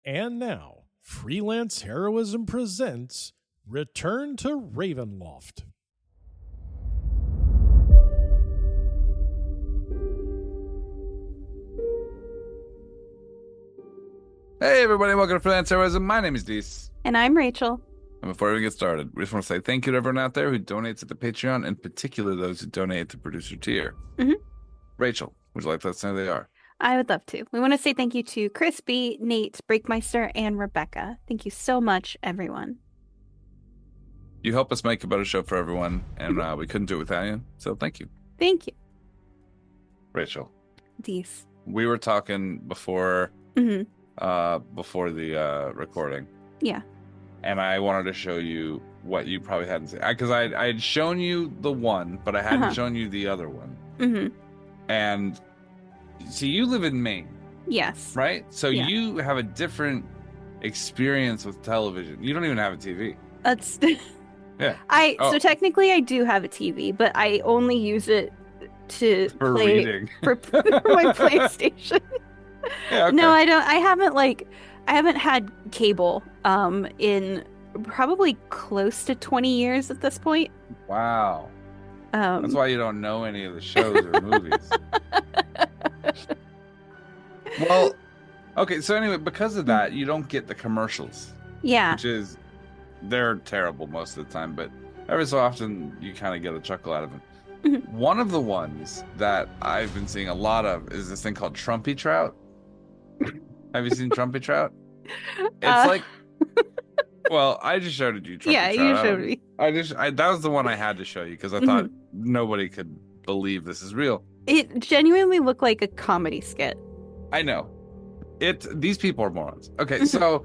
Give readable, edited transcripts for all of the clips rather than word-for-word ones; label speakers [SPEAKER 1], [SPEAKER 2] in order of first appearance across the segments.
[SPEAKER 1] And now, Freelance Heroism presents Return to Ravenloft.
[SPEAKER 2] Hey everybody, welcome to Freelance Heroism. My name is Dees.
[SPEAKER 3] And I'm Rachel.
[SPEAKER 2] And before we get started, we just want to say thank you to everyone out there who donates at the Patreon, in particular those who donate at the producer tier.
[SPEAKER 3] hmm
[SPEAKER 2] Rachel, would you like to let us know who they are?
[SPEAKER 3] I would love to. We want to say thank you to Crispy, Nate, Breakmeister, and Rebecca. Thank you so much, everyone.
[SPEAKER 2] You help us make a better show for everyone, and we couldn't do it without you, so thank you.
[SPEAKER 3] Thank you.
[SPEAKER 2] Rachel,
[SPEAKER 3] Dees.
[SPEAKER 2] we were talking before
[SPEAKER 3] hmm
[SPEAKER 2] before the recording,
[SPEAKER 3] Yeah.
[SPEAKER 2] and I wanted to show you what you probably hadn't seen. Because I had shown you the one, but I hadn't shown you the other one.
[SPEAKER 3] hmm
[SPEAKER 2] And see, you live in Maine.
[SPEAKER 3] Yes.
[SPEAKER 2] Right? So
[SPEAKER 3] Yeah.
[SPEAKER 2] you have a different experience with television. You don't even have a TV.
[SPEAKER 3] That's
[SPEAKER 2] Yeah.
[SPEAKER 3] So technically I do have a TV, but I only use it to
[SPEAKER 2] For
[SPEAKER 3] play
[SPEAKER 2] reading.
[SPEAKER 3] for my PlayStation.
[SPEAKER 2] Yeah, okay.
[SPEAKER 3] No, I don't. I haven't had cable in probably close to 20 years at this point.
[SPEAKER 2] Wow. That's why you don't know any of the shows or movies. Well, okay, so anyway, because of that, you don't get the commercials.
[SPEAKER 3] Yeah.
[SPEAKER 2] Which they're terrible most of the time, but every so often you kind of get a chuckle out of them. One of the ones that I've been seeing a lot of is this thing called Trumpy Trout. Have you seen Trumpy Trout? It's like, well, I just showed it to you. Trumpy
[SPEAKER 3] Yeah,
[SPEAKER 2] Trout.
[SPEAKER 3] you showed me.
[SPEAKER 2] That was the one I had to show you because I thought nobody could believe this is real.
[SPEAKER 3] It genuinely looked like a comedy skit.
[SPEAKER 2] I know. These people are morons. Okay, so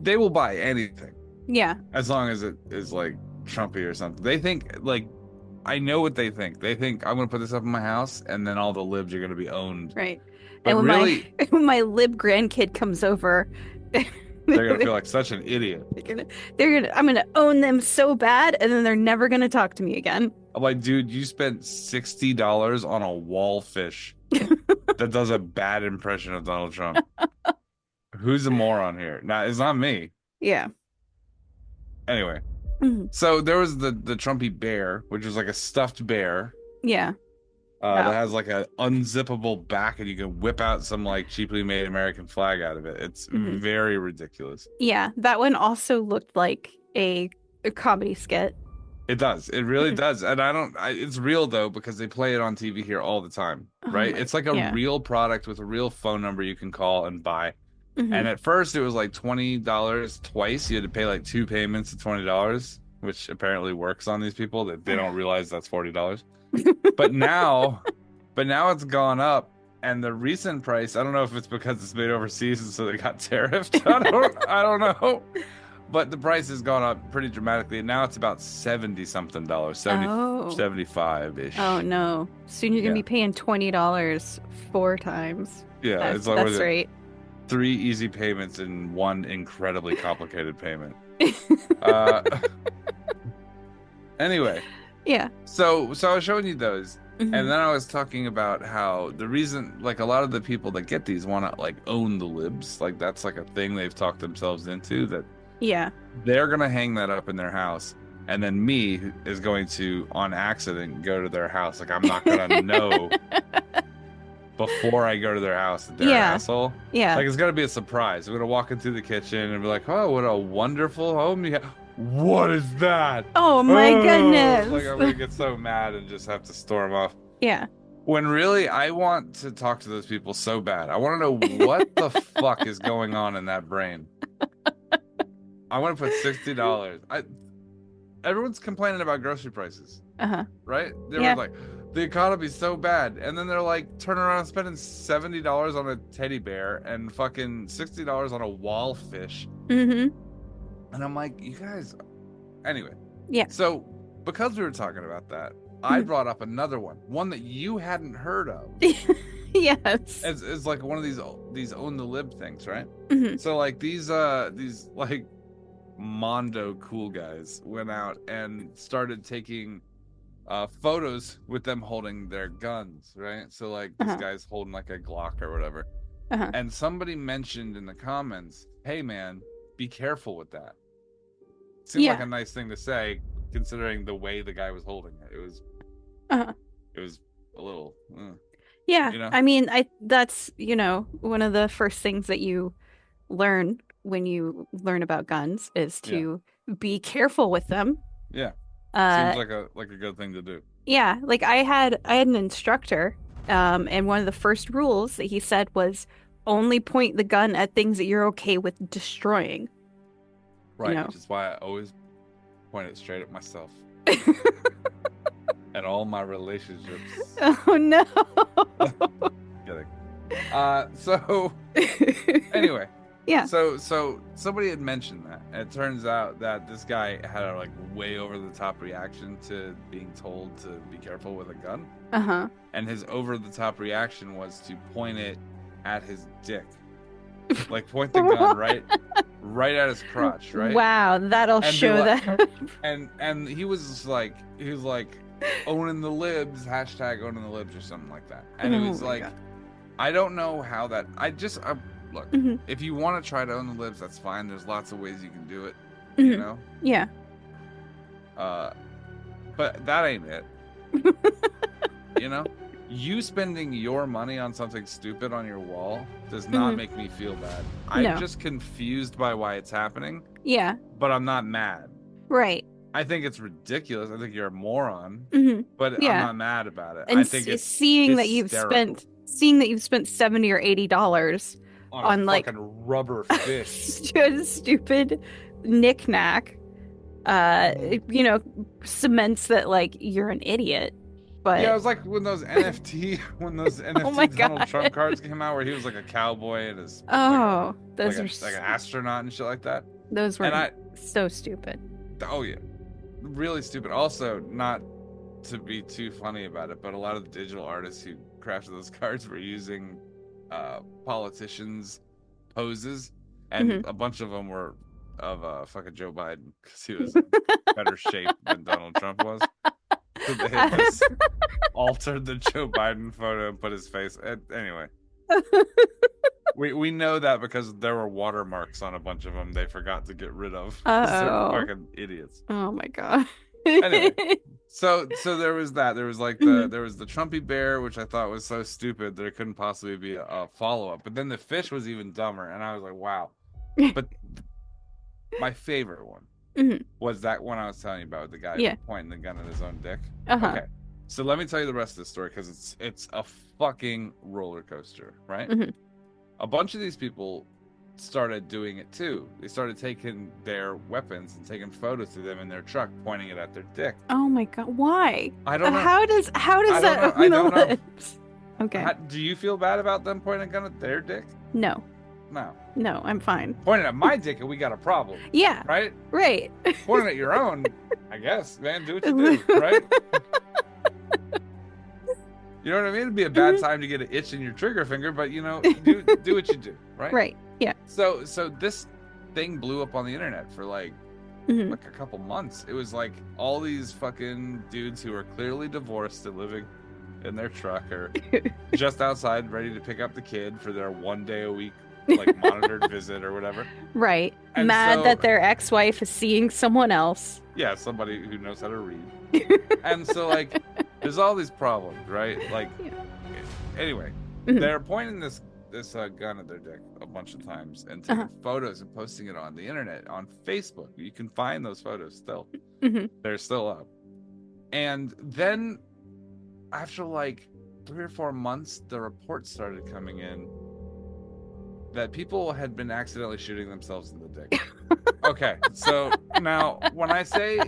[SPEAKER 2] they will buy anything.
[SPEAKER 3] Yeah.
[SPEAKER 2] As long as it is like Trumpy or something. They think like, I know what they think. They think I'm going to put this up in my house and then all the libs are going to be owned.
[SPEAKER 3] Right.
[SPEAKER 2] But
[SPEAKER 3] and when
[SPEAKER 2] really,
[SPEAKER 3] when my lib grandkid comes over,
[SPEAKER 2] they're going to feel like such an idiot.
[SPEAKER 3] I'm going to own them so bad and then they're never going to talk to me again.
[SPEAKER 2] I'm like, dude, you spent $60 on a wall fish that does a bad impression of Donald Trump. Who's the moron here? Now, it's not me.
[SPEAKER 3] Yeah.
[SPEAKER 2] Anyway, so there was the Trumpy bear, which was like a stuffed bear.
[SPEAKER 3] Yeah.
[SPEAKER 2] That has like a unzippable back, and you can whip out some like cheaply made American flag out of it. It's very ridiculous.
[SPEAKER 3] Yeah, that one also looked like a comedy skit.
[SPEAKER 2] It does. It really does. And it's real though, because they play it on TV here all the time, right? It's like a real product with a real phone number you can call and buy. And at first it was like $20 twice. You had to pay like 2 payments of $20, which apparently works on these people. That they don't realize that's $40. But now it's gone up. And the recent price, I don't know if it's because it's made overseas and so they got tariffed. I don't know. But the price has gone up pretty dramatically. And now it's about $70-something, 75-ish.
[SPEAKER 3] Oh no. Soon you're gonna be paying $20 4 times.
[SPEAKER 2] Yeah,
[SPEAKER 3] that's right.
[SPEAKER 2] 3 easy payments and 1 incredibly complicated payment. Anyway.
[SPEAKER 3] Yeah.
[SPEAKER 2] So I was showing you those, and then I was talking about how the reason, like, a lot of the people that get these want to like own the libs, like that's like a thing they've talked themselves into, that they're gonna hang that up in their house, and then me is going to on accident go to their house. Like I'm not gonna know before I go to their house that they're an asshole.
[SPEAKER 3] Yeah.
[SPEAKER 2] Like it's gonna be a surprise. We're gonna walk into the kitchen and be like, oh, what a wonderful home you have. What is that?
[SPEAKER 3] Oh my goodness.
[SPEAKER 2] Like I'm gonna get so mad and just have to storm off.
[SPEAKER 3] Yeah.
[SPEAKER 2] When really I want to talk to those people so bad. I want to know what the fuck is going on in that brain. I want to put $60. Everyone's complaining about grocery prices. Right? They're like, the economy's so bad. And then they're like turning around and spending $70 on a teddy bear and fucking $60 on a wall fish. And I'm like, you guys. Anyway. Yeah. So because we were talking about that, I brought up another one that you hadn't heard of.
[SPEAKER 3] Yes.
[SPEAKER 2] It's like one of these own the lib things, right? So like these like Mondo cool guys went out and started taking photos with them holding their guns, right? So like this guy's holding like a Glock or whatever,
[SPEAKER 3] Uh-huh.
[SPEAKER 2] And somebody mentioned in the comments, "Hey man, be careful with that." Seemed like
[SPEAKER 3] Yeah.
[SPEAKER 2] a nice thing to say, considering the way the guy was holding it.
[SPEAKER 3] Uh-huh.
[SPEAKER 2] It was a little,
[SPEAKER 3] Yeah.
[SPEAKER 2] you know.
[SPEAKER 3] I mean, that's, one of the first things that you learn when you learn about guns is
[SPEAKER 2] Yeah.
[SPEAKER 3] to be careful with them.
[SPEAKER 2] Yeah.
[SPEAKER 3] Uh,
[SPEAKER 2] Seems like a good thing to do.
[SPEAKER 3] yeah, like I had an instructor, and one of the first rules that he said was only point the gun at things that you're okay with destroying.
[SPEAKER 2] Right,
[SPEAKER 3] know.
[SPEAKER 2] which is why I always point it straight at myself and all my relationships.
[SPEAKER 3] Oh no.
[SPEAKER 2] Kidding. So anyway,
[SPEAKER 3] Yeah.
[SPEAKER 2] so somebody had mentioned that, and it turns out that this guy had a like way over the top reaction to being told to be careful with a gun,
[SPEAKER 3] Uh-huh.
[SPEAKER 2] and his over the top reaction was to point it at his dick, like point the gun right at his crotch, right?
[SPEAKER 3] Wow, that'll
[SPEAKER 2] And
[SPEAKER 3] show
[SPEAKER 2] be like-
[SPEAKER 3] that.
[SPEAKER 2] And he was like owning the libs, hashtag owning the libs or something like that. And it
[SPEAKER 3] Oh
[SPEAKER 2] was
[SPEAKER 3] my
[SPEAKER 2] like,
[SPEAKER 3] God.
[SPEAKER 2] I don't know how that. Look,
[SPEAKER 3] Mhm.
[SPEAKER 2] if you want to try to own the libs, that's fine. There's lots of ways you can do it,
[SPEAKER 3] Mhm. Yeah.
[SPEAKER 2] But that ain't it. You spending your money on something stupid on your wall does not make me feel bad.
[SPEAKER 3] No.
[SPEAKER 2] I'm just confused by why it's happening,
[SPEAKER 3] Yeah.
[SPEAKER 2] but I'm not mad.
[SPEAKER 3] Right.
[SPEAKER 2] I think it's ridiculous. I think you're a moron,
[SPEAKER 3] Mhm.
[SPEAKER 2] but
[SPEAKER 3] Yeah.
[SPEAKER 2] I'm not mad about it.
[SPEAKER 3] And
[SPEAKER 2] I think it's
[SPEAKER 3] seeing that you've
[SPEAKER 2] hysterical.
[SPEAKER 3] spent $70 or $80 on
[SPEAKER 2] a
[SPEAKER 3] like
[SPEAKER 2] fucking rubber fish.
[SPEAKER 3] stupid knick-knack, cements that like you're an idiot. But
[SPEAKER 2] Yeah, it was like when those NFT
[SPEAKER 3] Oh my
[SPEAKER 2] Donald
[SPEAKER 3] God.
[SPEAKER 2] Trump cards came out, where he was like a cowboy and his
[SPEAKER 3] those
[SPEAKER 2] like an astronaut and shit like that.
[SPEAKER 3] those were
[SPEAKER 2] And
[SPEAKER 3] so stupid.
[SPEAKER 2] oh yeah, really stupid. Also, not to be too funny about it, but a lot of the digital artists who crafted those cards were using politicians' poses, and a bunch of them were of fucking Joe Biden, because he was in better shape than Donald Trump was. So they had just altered the Joe Biden photo and put his face. Anyway, we know that because there were watermarks on a bunch of them they forgot to get rid of. 'Cause they're fucking idiots.
[SPEAKER 3] Oh my God.
[SPEAKER 2] Anyway, so there was that. There was like there was the Trumpy bear, which I thought was so stupid there couldn't possibly be a follow up. But then the fish was even dumber, and I was like, wow. But my favorite one was that one I was telling you about, with the guy pointing the gun at his own dick. Okay, so let me tell you the rest of the story, because it's a fucking roller coaster, right? A bunch of these people started doing it too. They started taking their weapons and taking photos of them in their truck, pointing it at their dick.
[SPEAKER 3] Oh my God, why?
[SPEAKER 2] I don't know.
[SPEAKER 3] How does that
[SPEAKER 2] I don't know.
[SPEAKER 3] lips? Okay.
[SPEAKER 2] Do you feel bad about them pointing a gun at their dick?
[SPEAKER 3] No,
[SPEAKER 2] No.
[SPEAKER 3] I'm fine.
[SPEAKER 2] Pointing at my dick and we got a problem.
[SPEAKER 3] Yeah.
[SPEAKER 2] Right?
[SPEAKER 3] Right.
[SPEAKER 2] Pointing at your own, I guess, man, do what you do, right? You know what I mean? It'd be a bad time to get an itch in your trigger finger, but do what you do, right?
[SPEAKER 3] Right. Yeah.
[SPEAKER 2] So this thing blew up on the internet for like a couple months. It was like all these fucking dudes who are clearly divorced and living in their truck, or just outside ready to pick up the kid for their 1 day a week like monitored visit or whatever.
[SPEAKER 3] Right.
[SPEAKER 2] And
[SPEAKER 3] Mad
[SPEAKER 2] so-
[SPEAKER 3] that their ex-wife is seeing someone else.
[SPEAKER 2] Yeah, somebody who knows how to read. And so like there's all these problems, right? Like anyway, they're pointing this gun at their dick a bunch of times and taking photos and posting it on the internet, on Facebook. You can find those photos still. They're still up. And then after like 3 or 4 months, the reports started coming in that people had been accidentally shooting themselves in the dick. Okay, so now when I say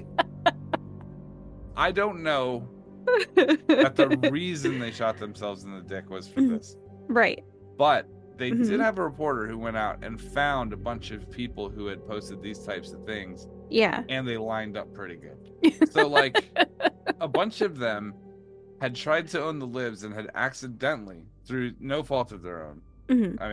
[SPEAKER 2] I don't know that the reason they shot themselves in the dick was for this.
[SPEAKER 3] Right.
[SPEAKER 2] But they did have a reporter who went out and found a bunch of people who had posted these types of things.
[SPEAKER 3] Yeah.
[SPEAKER 2] And they lined up pretty good. So like a bunch of them had tried to own the libs and had accidentally, through no fault of their own, I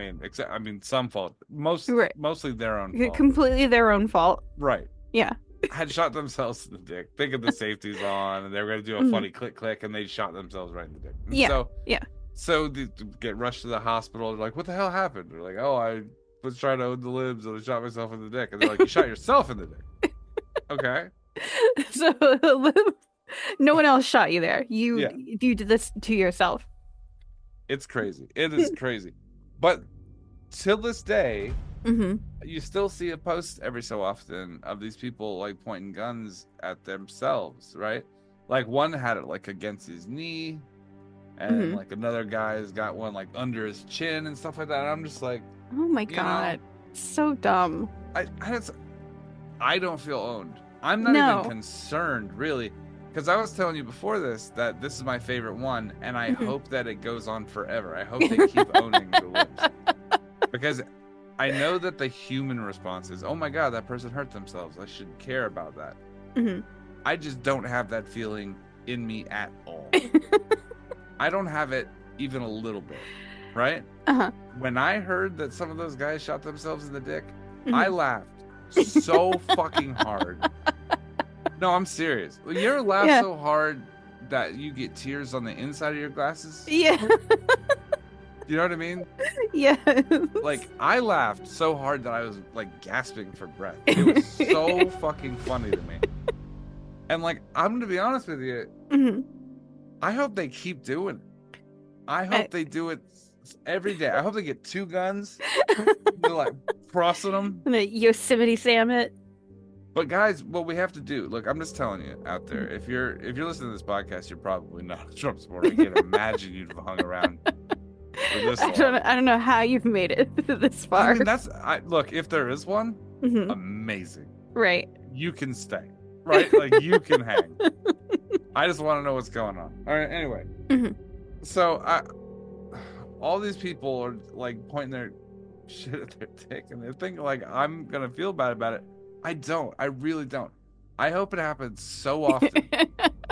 [SPEAKER 2] mean some fault, mostly their own fault.
[SPEAKER 3] Completely their own fault.
[SPEAKER 2] Right.
[SPEAKER 3] Yeah.
[SPEAKER 2] Had shot themselves in the dick, thinking the safety's on, and they were going to do a funny click, and they shot themselves right in the dick. And
[SPEAKER 3] Yeah.
[SPEAKER 2] So,
[SPEAKER 3] yeah.
[SPEAKER 2] So they get rushed to the hospital. They're like, what the hell happened? They're like, oh, I was trying to own the libs and I shot myself in the dick. And they're like, you shot yourself in the dick. Okay.
[SPEAKER 3] So no one else shot you there.
[SPEAKER 2] Yeah.
[SPEAKER 3] You did this to yourself.
[SPEAKER 2] It's crazy. It is crazy. But till this day,
[SPEAKER 3] Mm-hmm.
[SPEAKER 2] you still see a post every so often of these people like pointing guns at themselves, right? Like one had it like against his knee, and like another guy's got one like under his chin and stuff like that. And I'm just like,
[SPEAKER 3] Oh my God. So dumb.
[SPEAKER 2] I don't feel owned. I'm not even concerned really, because I was telling you before this that this is my favorite one, and I hope that it goes on forever. I hope they keep owning the libs, because I know that the human response is, oh my God, that person hurt themselves. I should care about that. I just don't have that feeling in me at all. I don't have it even a little bit, right? When I heard that some of those guys shot themselves in the dick, I laughed so fucking hard. No, I'm serious. You ever laugh so hard that you get tears on the inside of your glasses?
[SPEAKER 3] Yeah.
[SPEAKER 2] You know what I mean?
[SPEAKER 3] Yeah.
[SPEAKER 2] Like, I laughed so hard that I was like gasping for breath. It was so fucking funny to me. And like, I'm gonna be honest with you, I hope they keep doing it. I hope they do it every day. I hope they get 2 guns. They're like crossing them.
[SPEAKER 3] The Yosemite Sam it.
[SPEAKER 2] But guys, what we have to do, look, I'm just telling you out there, if you're listening to this podcast, you're probably not a Trump supporter. I can't imagine you'd have hung around for this long.
[SPEAKER 3] I don't know how you've made it this far.
[SPEAKER 2] I mean, look, if there is one, amazing.
[SPEAKER 3] Right.
[SPEAKER 2] You can stay. Right? Like, you can hang. I just want to know what's going on. All right, anyway. So, all these people are, like, pointing their shit at their dick, and they're thinking, like, I'm going to feel bad about it. I don't. I really don't. I hope it happens so often.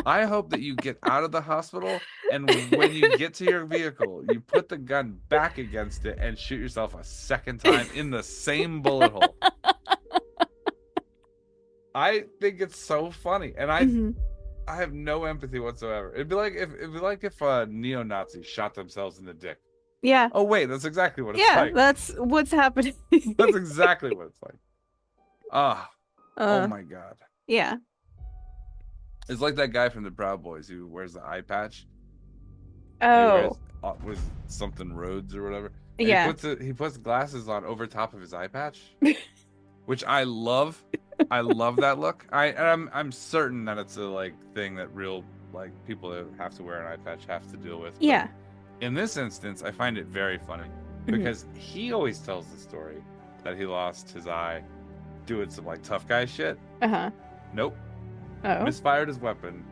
[SPEAKER 2] I hope that you get out of the hospital, and when you get to your vehicle, you put the gun back against it and shoot yourself a second time in the same bullet hole. I think it's so funny, and I have no empathy whatsoever. It'd be like if a neo-Nazi shot themselves in the dick.
[SPEAKER 3] Yeah.
[SPEAKER 2] Oh wait, that's exactly what it's like.
[SPEAKER 3] Yeah, that's what's happening.
[SPEAKER 2] That's exactly what it's like. Oh my God.
[SPEAKER 3] Yeah.
[SPEAKER 2] It's like that guy from the Proud Boys who wears the eye patch.
[SPEAKER 3] Oh.
[SPEAKER 2] Was something Rhodes or whatever. And
[SPEAKER 3] yeah.
[SPEAKER 2] He puts glasses on over top of his eye patch, which I love. I love that look. I'm certain that it's a like thing that real like people that have to wear an eye patch have to deal with.
[SPEAKER 3] Yeah.
[SPEAKER 2] But in this instance, I find it very funny because he always tells the story that he lost his eye doing some like tough guy shit. Nope. Misfired his weapon.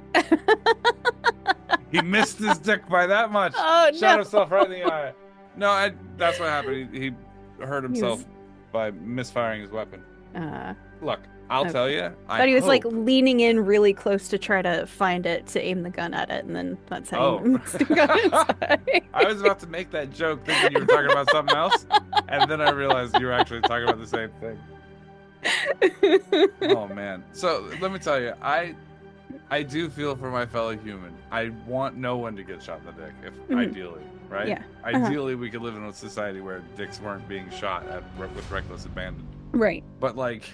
[SPEAKER 2] He missed his dick by that much.
[SPEAKER 3] Oh,
[SPEAKER 2] Shot himself right in the eye. No, that's what happened. He hurt himself by misfiring his weapon. Look, I'll tell you.
[SPEAKER 3] But he was like leaning in really close to try to find it to aim the gun at it, and then that's how he missed the gun inside.
[SPEAKER 2] I was about to make that joke thinking you were talking about something else, and then I realized you were actually talking about the same thing. Oh man. So let me tell you, I do feel for my fellow human. I want no one to get shot in the dick, if ideally, right?
[SPEAKER 3] Yeah.
[SPEAKER 2] Ideally, we could live in a society where dicks weren't being shot with reckless abandon.
[SPEAKER 3] Right.
[SPEAKER 2] But like,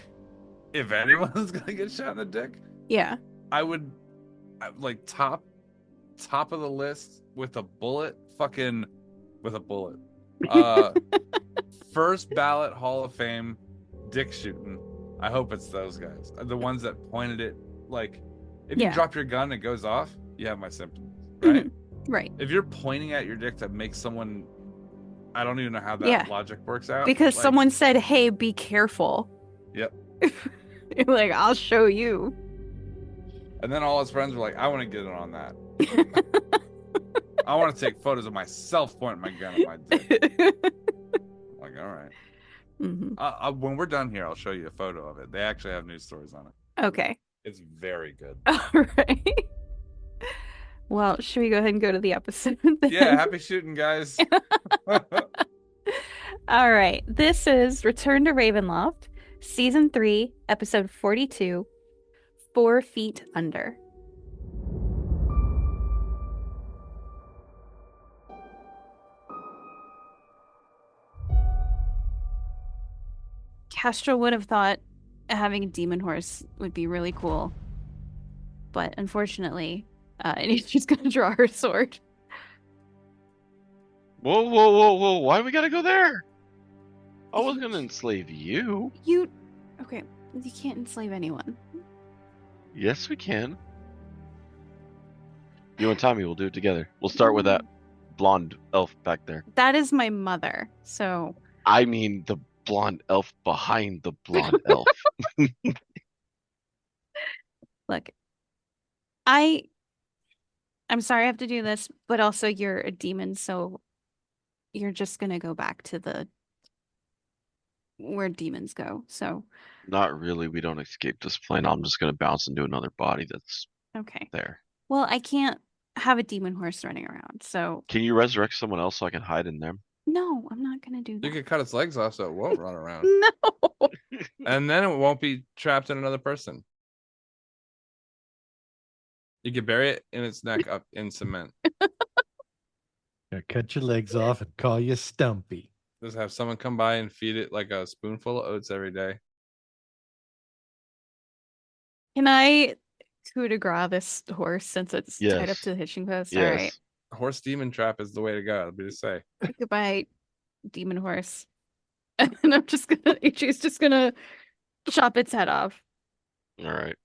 [SPEAKER 2] if anyone's gonna get shot in the dick,
[SPEAKER 3] yeah,
[SPEAKER 2] I would like top of the list with a bullet, fucking with a bullet. First ballot Hall of Fame dick shooting. I hope it's those guys, the ones that pointed it. Like, if you drop your gun, it goes off. You have my symptoms, right?
[SPEAKER 3] Right.
[SPEAKER 2] If you're pointing at your dick to make someone, I don't even know how that logic works out.
[SPEAKER 3] Because like, someone said, "Hey, be careful."
[SPEAKER 2] Yep.
[SPEAKER 3] You're like, "I'll show you."
[SPEAKER 2] And then all his friends were like, "I want to get in on that. I want to take photos of myself pointing my gun at my dick." I'm like, all right. When we're done here, I'll show you a photo of it. They actually have news stories on it.
[SPEAKER 3] Okay.
[SPEAKER 2] It's very good.
[SPEAKER 3] All right. Well, should we go ahead and go to the episode then?
[SPEAKER 2] Yeah, happy shooting, guys.
[SPEAKER 3] All right. This is Return to Ravenloft, Season 3, Episode 42, 4 Feet Under. Kestrel would have thought having a demon horse would be really cool. But unfortunately, she's gonna draw her sword.
[SPEAKER 4] Whoa, whoa, whoa, whoa! Why we gotta go there? I was gonna enslave you.
[SPEAKER 3] Okay, you can't enslave anyone.
[SPEAKER 4] Yes, we can. You and Tommy will do it together. We'll start with that blonde elf back there.
[SPEAKER 3] That is my mother, so
[SPEAKER 4] I mean the blonde elf behind the blonde elf.
[SPEAKER 3] look. I'm sorry I have to do this, but also you're a demon, so you're just gonna go back to where demons go. So
[SPEAKER 4] Not really. We don't escape this plane. I'm just gonna bounce into another body that's
[SPEAKER 3] okay.
[SPEAKER 4] there.
[SPEAKER 3] Well, I can't have a demon horse running around, so
[SPEAKER 4] Can you resurrect someone else so I can hide in them?
[SPEAKER 3] no, I'm not gonna do
[SPEAKER 2] You
[SPEAKER 3] that.
[SPEAKER 2] could cut its legs off so it won't run around.
[SPEAKER 3] No.
[SPEAKER 2] And then it won't be trapped in another person. You could bury it in its neck up in cement.
[SPEAKER 1] Now cut your legs off and call you Stumpy.
[SPEAKER 2] Just have someone come by and feed it like a spoonful of oats every day.
[SPEAKER 3] Can I coup de grace this horse since it's tied up
[SPEAKER 4] Yes.
[SPEAKER 3] to the hitching post?
[SPEAKER 4] Yes.
[SPEAKER 3] All right.
[SPEAKER 2] Horse demon trap is the way to go. I'll be to say.
[SPEAKER 3] Goodbye, demon horse. And I'm just gonna Adrie's just gonna chop its head off.
[SPEAKER 4] All right.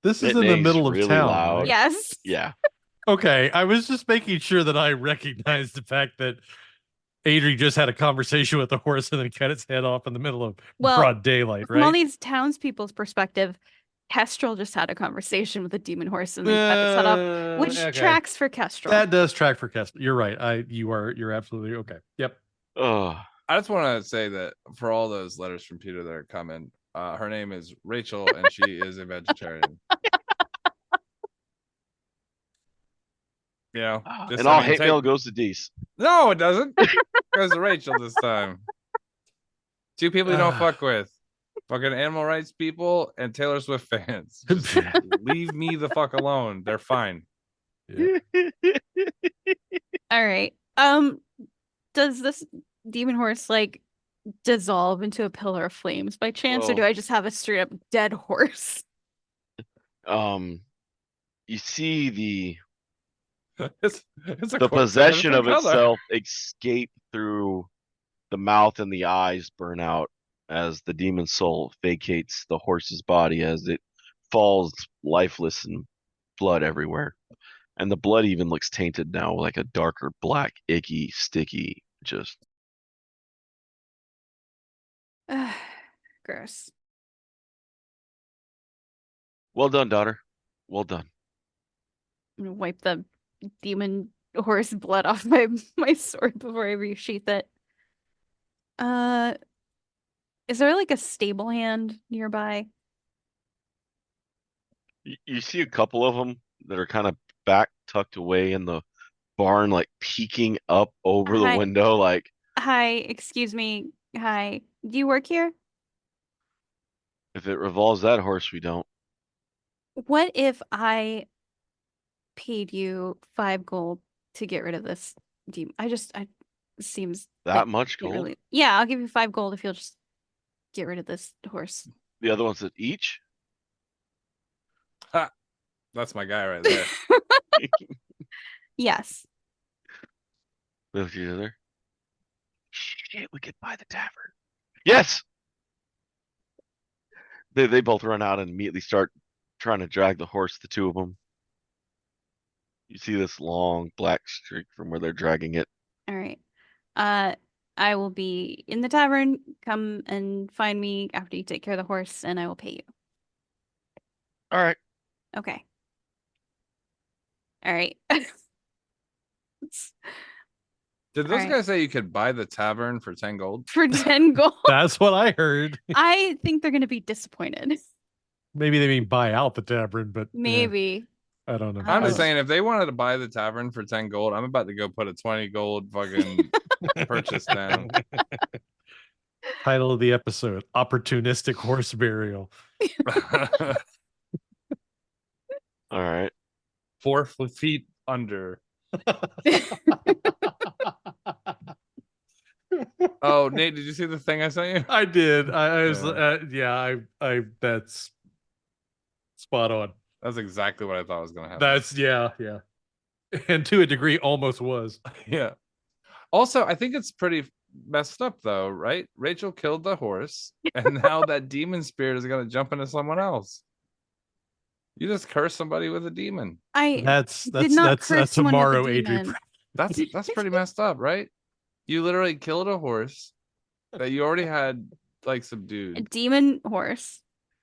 [SPEAKER 1] This is
[SPEAKER 4] It
[SPEAKER 1] in the
[SPEAKER 4] neighs
[SPEAKER 1] middle of
[SPEAKER 4] really
[SPEAKER 1] town.
[SPEAKER 4] loud.
[SPEAKER 1] Right?
[SPEAKER 3] Yes.
[SPEAKER 4] Yeah.
[SPEAKER 1] Okay, I was just making sure that I recognized the fact that Adrie just had a conversation with the horse and then cut its head off in the middle of
[SPEAKER 3] Well,
[SPEAKER 1] broad daylight,
[SPEAKER 3] From all
[SPEAKER 1] right?
[SPEAKER 3] these townspeople's perspective, Kestrel just had a conversation with a demon horse and then cut its head off, which
[SPEAKER 1] Okay.
[SPEAKER 3] tracks for Kestrel.
[SPEAKER 1] That does track for Kessler. You're right. You're absolutely okay. Yep.
[SPEAKER 4] Oh,
[SPEAKER 2] I just want to say that for all those letters from Peter that are coming, her name is Rachel and she is a vegetarian. You know, just,
[SPEAKER 4] and all
[SPEAKER 2] I mean,
[SPEAKER 4] hate
[SPEAKER 2] take-
[SPEAKER 4] mail goes to Dees.
[SPEAKER 2] No, it doesn't. It goes to Rachel this time. Two people you don't fuck with. Fucking animal rights people and Taylor Swift fans. Just leave me the fuck alone. They're fine.
[SPEAKER 1] Yeah.
[SPEAKER 3] All right. Does this demon horse like dissolve into a pillar of flames by chance, or do
[SPEAKER 4] Well-
[SPEAKER 3] I just have a straight up dead horse?
[SPEAKER 4] You see the
[SPEAKER 2] It's a
[SPEAKER 4] possession of
[SPEAKER 2] color.
[SPEAKER 4] itself escape through the mouth and the eyes burn out as the demon soul vacates the horse's body as it falls lifeless and blood everywhere. And the blood even looks tainted now, like a darker black, icky, sticky, just
[SPEAKER 3] Gross.
[SPEAKER 4] well done, daughter. Well done.
[SPEAKER 3] I'm gonna wipe the demon horse blood off my sword before I resheath it. Is there like a stable hand nearby?
[SPEAKER 4] You see a couple of them that are kind of back tucked away in the barn, like peeking up over the
[SPEAKER 3] Hi.
[SPEAKER 4] window, like
[SPEAKER 3] Hi, excuse me. Hi. Do you work here?
[SPEAKER 4] if it revolves that horse, we don't.
[SPEAKER 3] What if I paid you 5 gold to get rid of this demon? It seems
[SPEAKER 4] That
[SPEAKER 3] like
[SPEAKER 4] much
[SPEAKER 3] you
[SPEAKER 4] gold?
[SPEAKER 3] really. Yeah, I'll give you 5 gold if you'll just get rid of this horse.
[SPEAKER 4] The other ones that each?
[SPEAKER 2] That's my guy right there.
[SPEAKER 3] Yes.
[SPEAKER 4] Look at each other. Shit, we could buy the tavern. Yes! They both run out and immediately start trying to drag the horse, the two of them. You see this long black streak from where they're dragging it.
[SPEAKER 3] All right. I will be in the tavern. Come and find me after you take care of the horse, and I will pay you.
[SPEAKER 4] All right.
[SPEAKER 3] Okay. All right.
[SPEAKER 2] Did those
[SPEAKER 3] Alright.
[SPEAKER 2] guys say you could buy the tavern for 10 gold?
[SPEAKER 3] For 10 gold.
[SPEAKER 1] That's what I heard.
[SPEAKER 3] I think they're going to be disappointed.
[SPEAKER 1] Maybe they mean buy out the tavern, but yeah,
[SPEAKER 3] Maybe.
[SPEAKER 1] I don't know.
[SPEAKER 2] I'm
[SPEAKER 3] Oh.
[SPEAKER 2] just saying, if they wanted to buy the tavern for 10 gold, I'm about to go put a 20 gold fucking purchase down.
[SPEAKER 1] Title of the episode: Opportunistic Horse Burial.
[SPEAKER 4] All right.
[SPEAKER 2] 4 feet under. Oh, Nate, did you see the thing I sent you?
[SPEAKER 1] I did. I was,
[SPEAKER 2] Yeah.
[SPEAKER 1] that's spot on.
[SPEAKER 2] That's exactly what I thought was gonna happen.
[SPEAKER 1] That's, yeah. And to a degree, almost was.
[SPEAKER 2] Yeah. Also, I think it's pretty messed up though, right? Rachel killed the horse, and now that demon spirit is gonna jump into someone else. You just curse somebody with a demon.
[SPEAKER 3] I
[SPEAKER 1] That's
[SPEAKER 3] did not curse
[SPEAKER 1] that's
[SPEAKER 3] someone with a
[SPEAKER 1] tomorrow, Adrie.
[SPEAKER 3] demon.
[SPEAKER 2] That's pretty messed up, right? You literally killed a horse that you already had like
[SPEAKER 3] A
[SPEAKER 2] subdued
[SPEAKER 3] demon horse.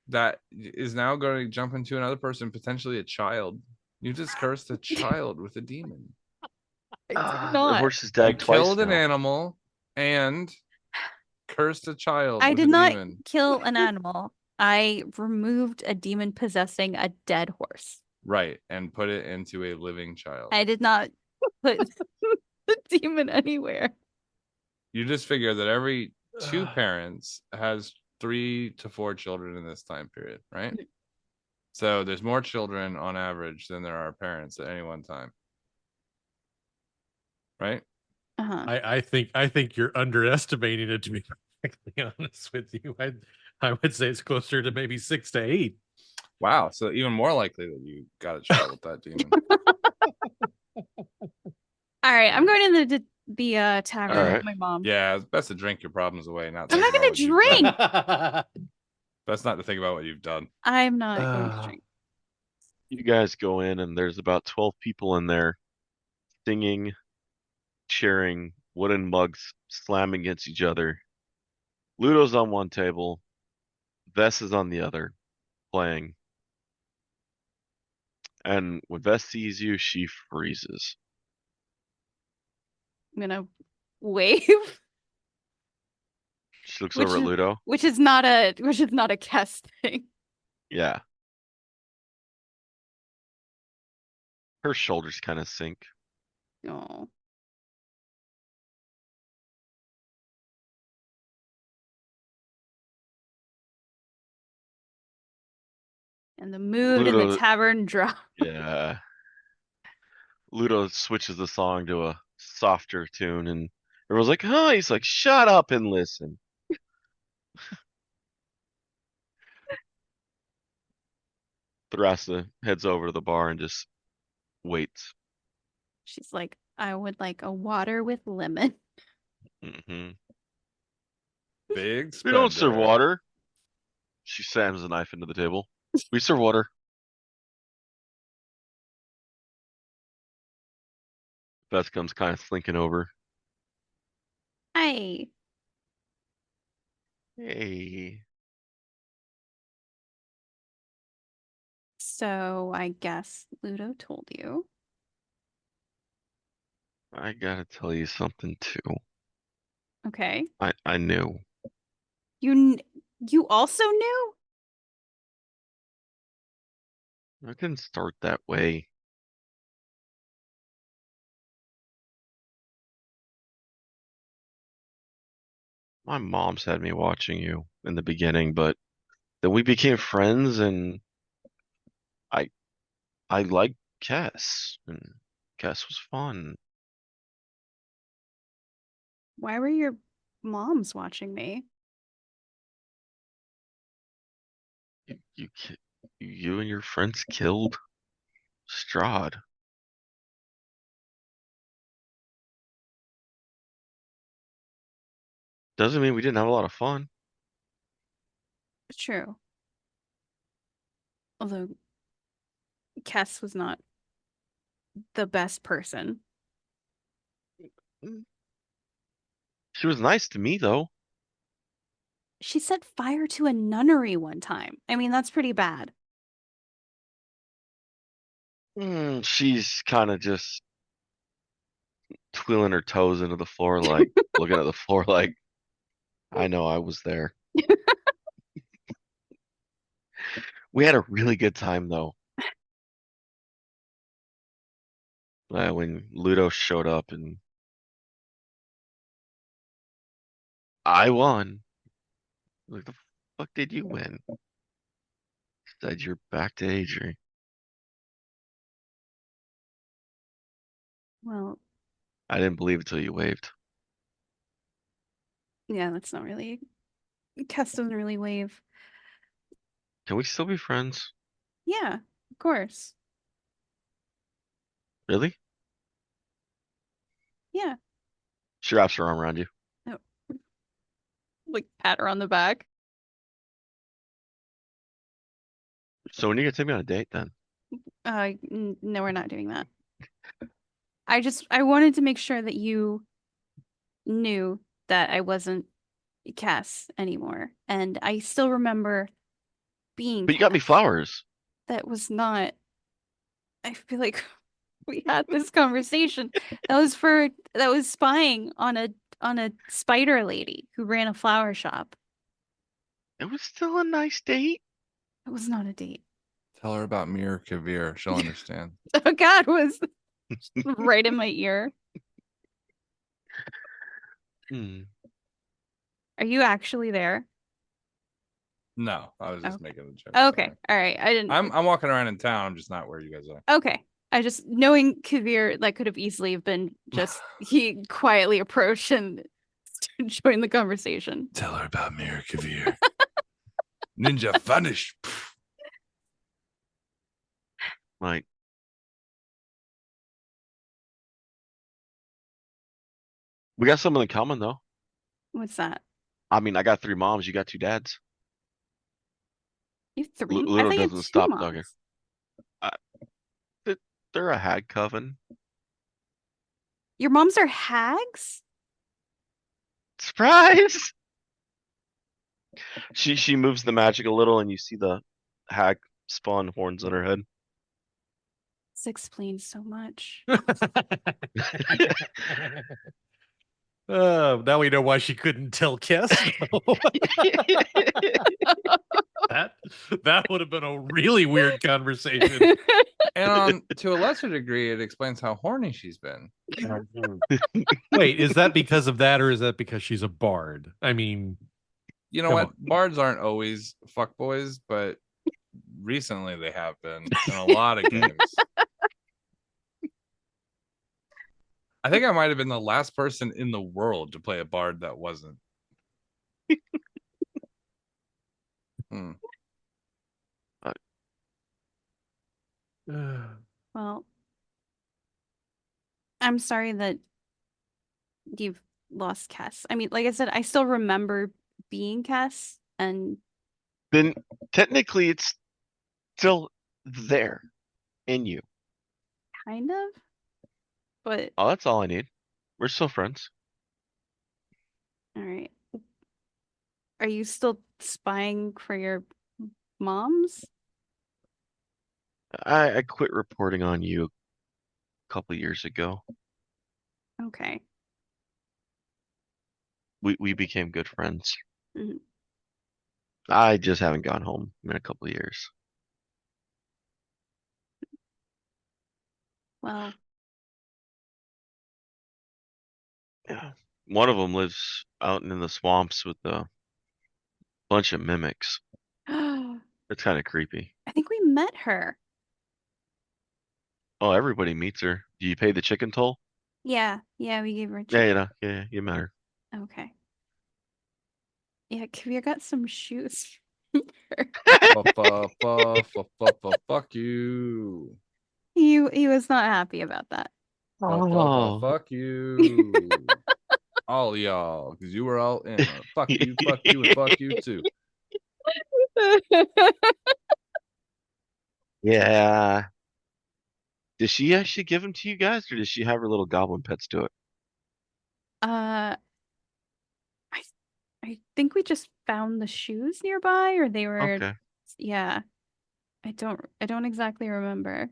[SPEAKER 2] that is now going to jump into another person, potentially a child. You just cursed a child with a demon.
[SPEAKER 3] I did
[SPEAKER 4] The
[SPEAKER 3] not.
[SPEAKER 4] horse has
[SPEAKER 2] You
[SPEAKER 4] died twice
[SPEAKER 2] killed an
[SPEAKER 4] now.
[SPEAKER 2] animal and cursed a child
[SPEAKER 3] I
[SPEAKER 2] with
[SPEAKER 3] did
[SPEAKER 2] a
[SPEAKER 3] not
[SPEAKER 2] demon.
[SPEAKER 3] kill an animal. I removed a demon possessing a dead horse.
[SPEAKER 2] Right, and put it into a living child.
[SPEAKER 3] I did not put the demon anywhere.
[SPEAKER 2] You just figure that every 2 parents has 3 to 4 children in this time period, right? So there's more children on average than there are parents at any one time. Right?
[SPEAKER 3] Uh-huh.
[SPEAKER 1] I think you're underestimating it, to be perfectly honest with you. I would say it's closer to maybe 6 to 8.
[SPEAKER 2] Wow. So even more likely that you got a child with that demon.
[SPEAKER 3] All right, I'm going in the tavern
[SPEAKER 4] All
[SPEAKER 3] with
[SPEAKER 4] right.
[SPEAKER 3] my mom.
[SPEAKER 2] Yeah, it's best to drink your problems away, not
[SPEAKER 3] I'm
[SPEAKER 2] think
[SPEAKER 3] not
[SPEAKER 2] about
[SPEAKER 3] gonna
[SPEAKER 2] what you've done.
[SPEAKER 3] drink.
[SPEAKER 2] Best not to think about what you've done.
[SPEAKER 3] I'm not going to drink.
[SPEAKER 4] You guys go in, and there's about 12 people in there singing, cheering, wooden mugs slamming against each other. Ludo's on one table, Vess is on the other, playing. And when Vess sees you, she freezes.
[SPEAKER 3] I'm gonna wave,
[SPEAKER 4] She looks
[SPEAKER 3] which
[SPEAKER 4] over at
[SPEAKER 3] is
[SPEAKER 4] Ludo.
[SPEAKER 3] which is not a Kess thing.
[SPEAKER 4] Yeah. Her shoulders kind of sink.
[SPEAKER 3] Oh. And the mood in the
[SPEAKER 4] Ludo,
[SPEAKER 3] tavern drop.
[SPEAKER 4] yeah. Ludo switches the song to a softer tune, and everyone's like, "Huh?" He's like, "Shut up and listen." Thrasta heads over to the bar and just waits.
[SPEAKER 3] She's like, I would like a water with lemon.
[SPEAKER 4] Hmm
[SPEAKER 2] Big
[SPEAKER 4] We don't serve
[SPEAKER 2] spender.
[SPEAKER 4] water. She slams the knife into the table. We serve water. Beth comes kind of slinking over.
[SPEAKER 3] Hi.
[SPEAKER 4] Hey.
[SPEAKER 3] So I guess Ludo told you.
[SPEAKER 4] I gotta tell you something too.
[SPEAKER 3] Okay.
[SPEAKER 4] I knew.
[SPEAKER 3] You also knew?
[SPEAKER 4] I didn't start that way. My mom's had me watching you in the beginning, but then we became friends, and I I liked Kess, and Kess was fun.
[SPEAKER 3] Why were your moms watching me?
[SPEAKER 4] You and your friends killed Strahd. Doesn't mean we didn't have a lot of fun.
[SPEAKER 3] True. Although Kess was not the best person.
[SPEAKER 4] Mm. She was nice to me though.
[SPEAKER 3] She set fire to a nunnery one time. I mean, that's pretty bad.
[SPEAKER 4] She's kind of just twiddling her toes into the floor, like looking at the floor, like I know I was there. We had a really good time though. When Ludo showed up and I won. Like the fuck did you win? Said you're back to Adrie.
[SPEAKER 3] Well,
[SPEAKER 4] I didn't believe it till you waved.
[SPEAKER 3] Yeah, that's not really. Cass doesn't really wave.
[SPEAKER 4] Can we still be friends?
[SPEAKER 3] Yeah, of course.
[SPEAKER 4] Really?
[SPEAKER 3] Yeah.
[SPEAKER 4] She wraps her arm around you.
[SPEAKER 3] Oh, like pat her on the back.
[SPEAKER 4] So when are you gonna take me on a date then?
[SPEAKER 3] No, we're not doing that. I wanted to make sure that you knew that I wasn't Cass anymore. And I still remember being
[SPEAKER 4] But you got me
[SPEAKER 3] Cass.
[SPEAKER 4] flowers.
[SPEAKER 3] That was not, I feel like we had this conversation. That was spying on a spider lady who ran a flower shop.
[SPEAKER 4] It was still a nice date.
[SPEAKER 3] It was not a date.
[SPEAKER 2] Tell her about Mir Kavir. She'll understand.
[SPEAKER 3] Oh God, it was right in my ear.
[SPEAKER 4] Hmm.
[SPEAKER 3] Are you actually there?
[SPEAKER 2] No, I was just
[SPEAKER 3] Okay.
[SPEAKER 2] making a joke.
[SPEAKER 3] Okay.
[SPEAKER 2] Sorry.
[SPEAKER 3] All right. I didn't.
[SPEAKER 2] I'm walking around in town. I'm just not where you guys are.
[SPEAKER 3] Okay. I just knowing Kavir, that could have easily have been just he quietly approached and joined the conversation.
[SPEAKER 2] Tell her about Mir Kavir. Ninja vanish.
[SPEAKER 4] Like, we got something in common though.
[SPEAKER 3] What's that?
[SPEAKER 4] I mean, I got 3 moms. You got 2 dads.
[SPEAKER 3] You have three? I
[SPEAKER 4] Little
[SPEAKER 3] thought you had
[SPEAKER 4] doesn't
[SPEAKER 3] two
[SPEAKER 4] stop talking.
[SPEAKER 3] moms.
[SPEAKER 4] Uh, they're a hag coven.
[SPEAKER 3] Your moms are hags?
[SPEAKER 4] Surprise! She moves the magic a little, and you see the hag spawn horns on her head.
[SPEAKER 3] This explains so much.
[SPEAKER 1] Now we know why she couldn't tell Kess. That would have been a really weird conversation.
[SPEAKER 2] And on to a lesser degree, it explains how horny she's been.
[SPEAKER 1] Wait, is that because of that, or is that because she's a bard? I mean,
[SPEAKER 2] You know
[SPEAKER 1] Come
[SPEAKER 2] what?
[SPEAKER 1] on.
[SPEAKER 2] Bards aren't always fuckboys, but recently they have been in a lot of games. I think I might have been the last person in the world to play a bard that wasn't. Hmm.
[SPEAKER 3] Well, I'm sorry that you've lost Cass. I mean, like I said, I still remember being Cass, and
[SPEAKER 4] Then technically, it's still there in you.
[SPEAKER 3] kind of, but
[SPEAKER 4] Oh, that's all I need. We're still friends.
[SPEAKER 3] all right. Are you still spying for your moms?
[SPEAKER 4] I quit reporting on you a couple years ago.
[SPEAKER 3] Okay.
[SPEAKER 4] We became good friends.
[SPEAKER 3] Mhm.
[SPEAKER 4] I just haven't gone home in a couple years.
[SPEAKER 3] Well,
[SPEAKER 4] Yeah. One of them lives out in the swamps with a bunch of mimics.
[SPEAKER 3] I
[SPEAKER 4] It's kind of creepy.
[SPEAKER 3] think we met her.
[SPEAKER 4] Oh, everybody meets her. Do you pay the chicken toll?
[SPEAKER 3] Yeah, we gave her a
[SPEAKER 4] Yeah,
[SPEAKER 3] chicken.
[SPEAKER 4] you know, yeah, you met her.
[SPEAKER 3] Okay. Yeah, Kavir got some shoes.
[SPEAKER 2] Fuck you.
[SPEAKER 3] He was not happy about that.
[SPEAKER 4] Oh.
[SPEAKER 2] Fuck you. All y'all, because you were all in. Fuck you, and fuck you too.
[SPEAKER 4] Yeah. Did she actually give them to you guys, or did she have her little goblin pets do it?
[SPEAKER 3] Uh, I I think we just found the shoes nearby, or they were,
[SPEAKER 4] Okay.
[SPEAKER 3] yeah. I don't exactly remember.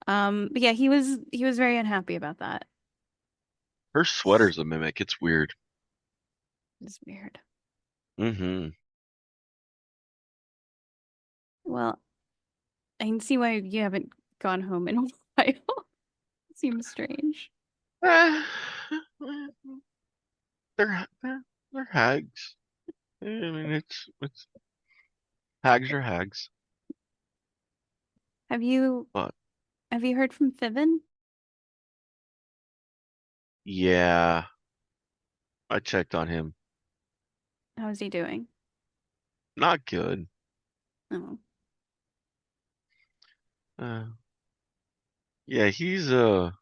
[SPEAKER 3] But yeah, he was very unhappy about that.
[SPEAKER 4] Her sweater's a mimic. It's weird.
[SPEAKER 3] It's weird.
[SPEAKER 4] Mm-hmm.
[SPEAKER 3] Well, I can see why you haven't gone home in a while. Seems strange.
[SPEAKER 4] They're hags. I mean, it's hags are hags.
[SPEAKER 3] Have you
[SPEAKER 4] But
[SPEAKER 3] have you heard from Fiven?
[SPEAKER 4] yeah, I checked on him.
[SPEAKER 3] How's he doing?
[SPEAKER 4] Not good.
[SPEAKER 3] Oh,
[SPEAKER 4] Uh, yeah, he's all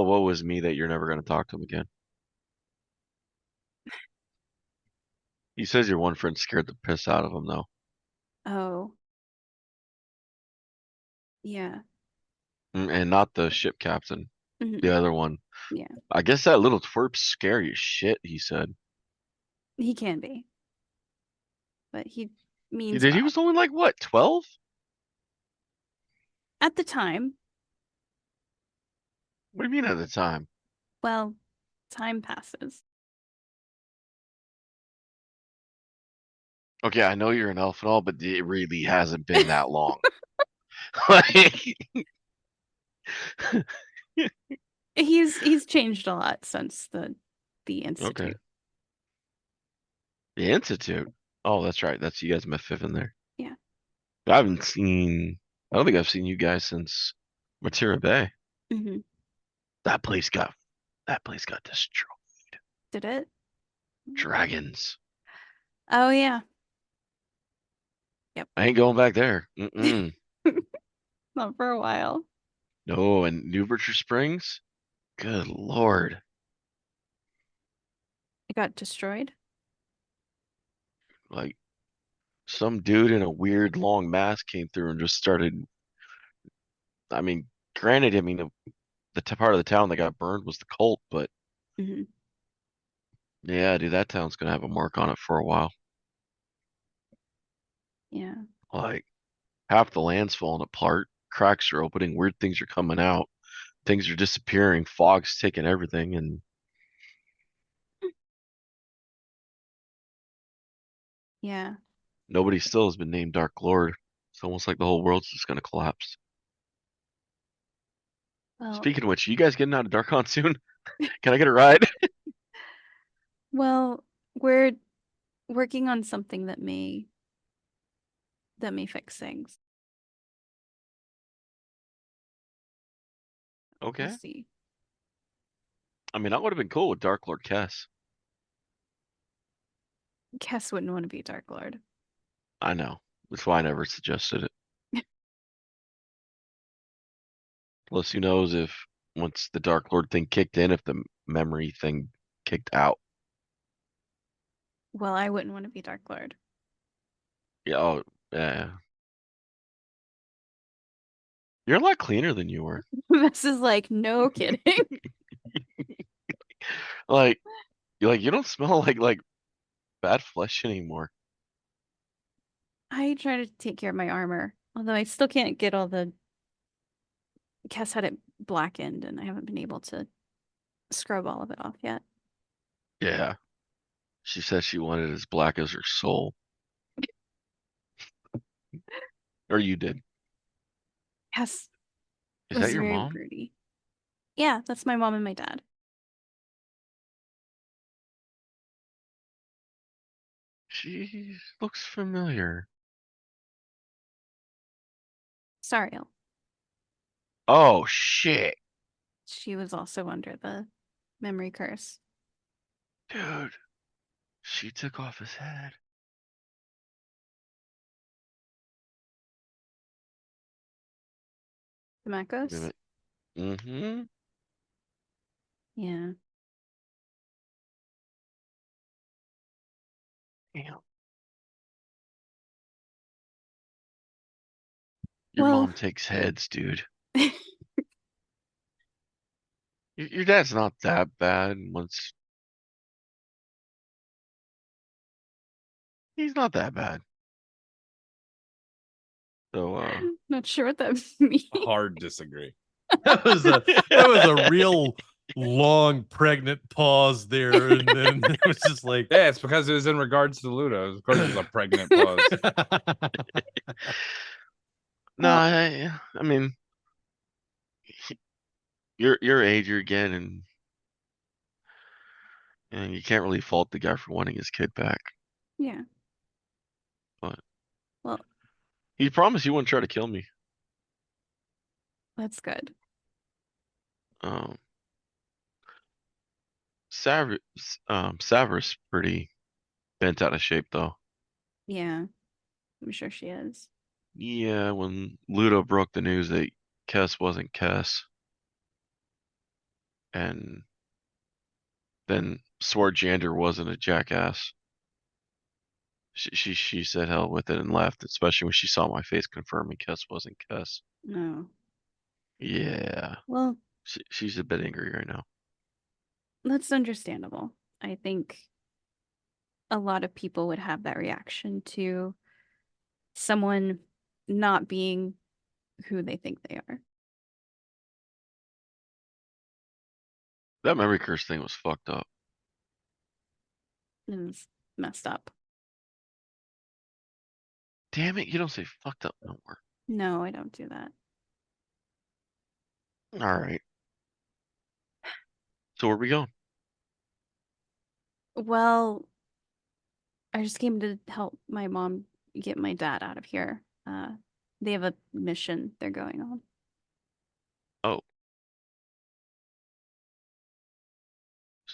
[SPEAKER 4] woe is me that you're never gonna talk to him again. He says your one friend scared the piss out of him though.
[SPEAKER 3] oh, yeah.
[SPEAKER 4] And not the ship captain,
[SPEAKER 3] Mhm.
[SPEAKER 4] the other one.
[SPEAKER 3] Yeah,
[SPEAKER 4] I guess that little twerp's scary as shit, he said.
[SPEAKER 3] he can be, but he
[SPEAKER 4] He
[SPEAKER 3] means
[SPEAKER 4] did. He
[SPEAKER 3] well.
[SPEAKER 4] was only like what, 12?
[SPEAKER 3] At the time,
[SPEAKER 4] What do you mean at the time?
[SPEAKER 3] well, time passes.
[SPEAKER 4] Okay, I know you're an elf and all, but it really hasn't been that long. Like,
[SPEAKER 3] He's changed a lot since the
[SPEAKER 4] okay.
[SPEAKER 3] institute.
[SPEAKER 4] The Institute. Oh, that's right. That's you guys met Fifth in there.
[SPEAKER 3] Yeah.
[SPEAKER 4] I haven't seen. I don't think I've seen you guys since Matera Bay.
[SPEAKER 3] Hmm.
[SPEAKER 4] That place got. That place got destroyed.
[SPEAKER 3] Did it?
[SPEAKER 4] Dragons.
[SPEAKER 3] Oh yeah. Yep.
[SPEAKER 4] I ain't going back there. Mm-mm.
[SPEAKER 3] Not for a while.
[SPEAKER 4] No, and New Virtue Springs. Good lord.
[SPEAKER 3] It got destroyed.
[SPEAKER 4] Like some dude in a weird long mask came through and just started. I mean, granted, I mean the part of the town that got burned was the cult, but
[SPEAKER 3] Hmm.
[SPEAKER 4] yeah, dude, that town's gonna have a mark on it for a while.
[SPEAKER 3] Yeah.
[SPEAKER 4] Like half the land's falling apart, cracks are opening, weird things are coming out, things are disappearing, fog's taking everything, and
[SPEAKER 3] Yeah.
[SPEAKER 4] nobody still has been named Dark Lord. It's almost like the whole world's just gonna collapse.
[SPEAKER 3] Well,
[SPEAKER 4] Speaking of which, you guys getting out of Darkon soon? Can I get a ride?
[SPEAKER 3] well, we're working on something that may fix things. We'll
[SPEAKER 4] Okay.
[SPEAKER 3] see.
[SPEAKER 4] I mean, I would have been cool with Dark Lord Kess.
[SPEAKER 3] Kess wouldn't want to be a Dark Lord.
[SPEAKER 4] I know. That's why I never suggested it. Plus, who knows if once the Dark Lord thing kicked in, if the memory thing kicked out.
[SPEAKER 3] Well, I wouldn't want to be Dark Lord.
[SPEAKER 4] Yeah, oh, yeah. You're a lot cleaner than you were.
[SPEAKER 3] This is like, no kidding.
[SPEAKER 4] Like, you don't smell like bad flesh anymore.
[SPEAKER 3] I try to take care of my armor, although I still can't get all the. Kess had it blackened, and I haven't been able to scrub all of it off yet.
[SPEAKER 4] Yeah. She said she wanted it as black as her soul. Or you did.
[SPEAKER 3] Kess
[SPEAKER 4] Is that
[SPEAKER 3] was
[SPEAKER 4] your
[SPEAKER 3] very
[SPEAKER 4] mom?
[SPEAKER 3] broody. Yeah, that's my mom and my dad.
[SPEAKER 4] She looks familiar.
[SPEAKER 3] Sariel.
[SPEAKER 4] Oh, shit.
[SPEAKER 3] She was also under the memory curse.
[SPEAKER 4] Dude, she took off his head.
[SPEAKER 3] Demakos?
[SPEAKER 4] Mm-hmm.
[SPEAKER 3] Yeah.
[SPEAKER 4] Damn. Your
[SPEAKER 3] Well,
[SPEAKER 4] mom takes heads, dude. Your dad's not that bad once. He's not that bad. So,
[SPEAKER 3] not sure what that means.
[SPEAKER 2] Hard disagree.
[SPEAKER 1] That was a real long pregnant pause there, and then it was just like,
[SPEAKER 2] Yeah, it's because it was in regards to Ludo. Of course, it was a pregnant pause.
[SPEAKER 4] no,
[SPEAKER 3] Well,
[SPEAKER 4] I mean, your age you're getting, and you can't really fault the guy for wanting his kid back.
[SPEAKER 3] yeah.
[SPEAKER 4] But
[SPEAKER 3] Well,
[SPEAKER 4] he promised he wouldn't try to kill me.
[SPEAKER 3] that's good.
[SPEAKER 4] Um, Savar's pretty bent out of shape though.
[SPEAKER 3] Yeah, I'm sure she is.
[SPEAKER 4] Yeah, when Ludo broke the news that Kess wasn't Kess, and then swore Jander wasn't a jackass, she said hell with it and left, especially when she saw my face confirming Kess wasn't Kess.
[SPEAKER 3] No.
[SPEAKER 4] Yeah,
[SPEAKER 3] Well,
[SPEAKER 4] she's a bit angry right now.
[SPEAKER 3] that's understandable. I think a lot of people would have that reaction to someone not being who they think they are.
[SPEAKER 4] That memory curse thing was fucked up.
[SPEAKER 3] It was messed up.
[SPEAKER 4] Damn it, you don't say fucked up no more.
[SPEAKER 3] No, I don't do that.
[SPEAKER 4] All right. So where we going?
[SPEAKER 3] Well, I just came to help my mom get my dad out of here. They have a mission they're going on.
[SPEAKER 4] Oh.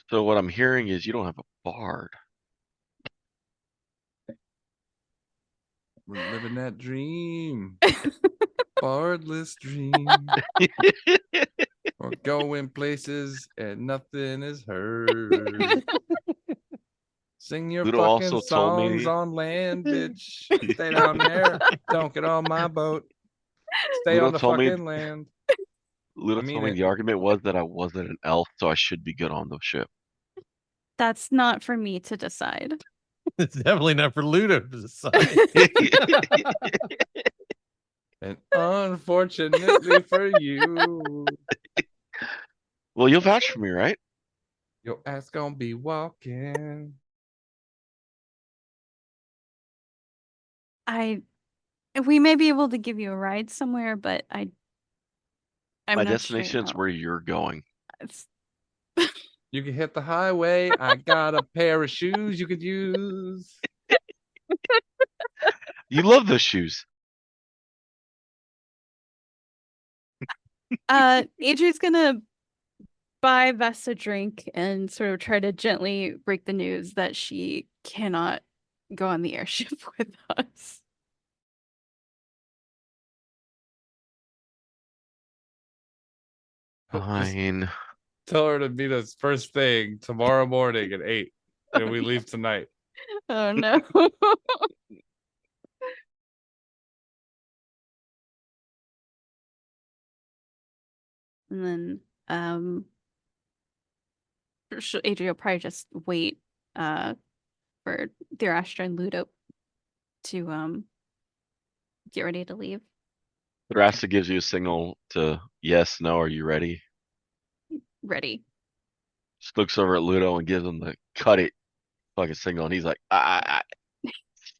[SPEAKER 4] So what I'm hearing is you don't have a bard.
[SPEAKER 2] We're living that dream. Bardless dream. We're going places and nothing is heard. Sing your
[SPEAKER 4] Ludo
[SPEAKER 2] fucking
[SPEAKER 4] also told
[SPEAKER 2] songs
[SPEAKER 4] me
[SPEAKER 2] on land, bitch. Stay down there. Don't get on my boat. Stay
[SPEAKER 4] Ludo
[SPEAKER 2] on the
[SPEAKER 4] told me
[SPEAKER 2] fucking land.
[SPEAKER 4] Ludo
[SPEAKER 2] I mean
[SPEAKER 4] told me
[SPEAKER 2] it.
[SPEAKER 4] the argument was that I wasn't an elf, so I should be good on the ship.
[SPEAKER 3] That's not for me to decide.
[SPEAKER 1] It's definitely not for Ludo to decide.
[SPEAKER 2] And unfortunately for you,
[SPEAKER 4] Well, you'll vouch for me, right?
[SPEAKER 2] your ass gonna be walking.
[SPEAKER 3] We may be able to give you a ride somewhere, but I'm
[SPEAKER 4] My
[SPEAKER 3] not sure
[SPEAKER 4] destination is
[SPEAKER 3] how.
[SPEAKER 4] where you're going.
[SPEAKER 3] It's
[SPEAKER 2] You can hit the highway. I got a pair of shoes you could use.
[SPEAKER 4] You love those shoes.
[SPEAKER 3] Adrie's gonna buy Vess a drink and sort of try to gently break the news that she cannot go on the airship with us.
[SPEAKER 2] Just
[SPEAKER 4] Fine.
[SPEAKER 2] tell her to meet us first thing tomorrow morning at 8. And we leave tonight.
[SPEAKER 3] Oh no. And then Adria will probably just wait for Thrasher and Ludo to get ready to leave.
[SPEAKER 4] Rasta gives you a signal to yes, no, are you ready?
[SPEAKER 3] Ready.
[SPEAKER 4] Just looks over at Ludo and gives him the cut it fucking signal, and he's like,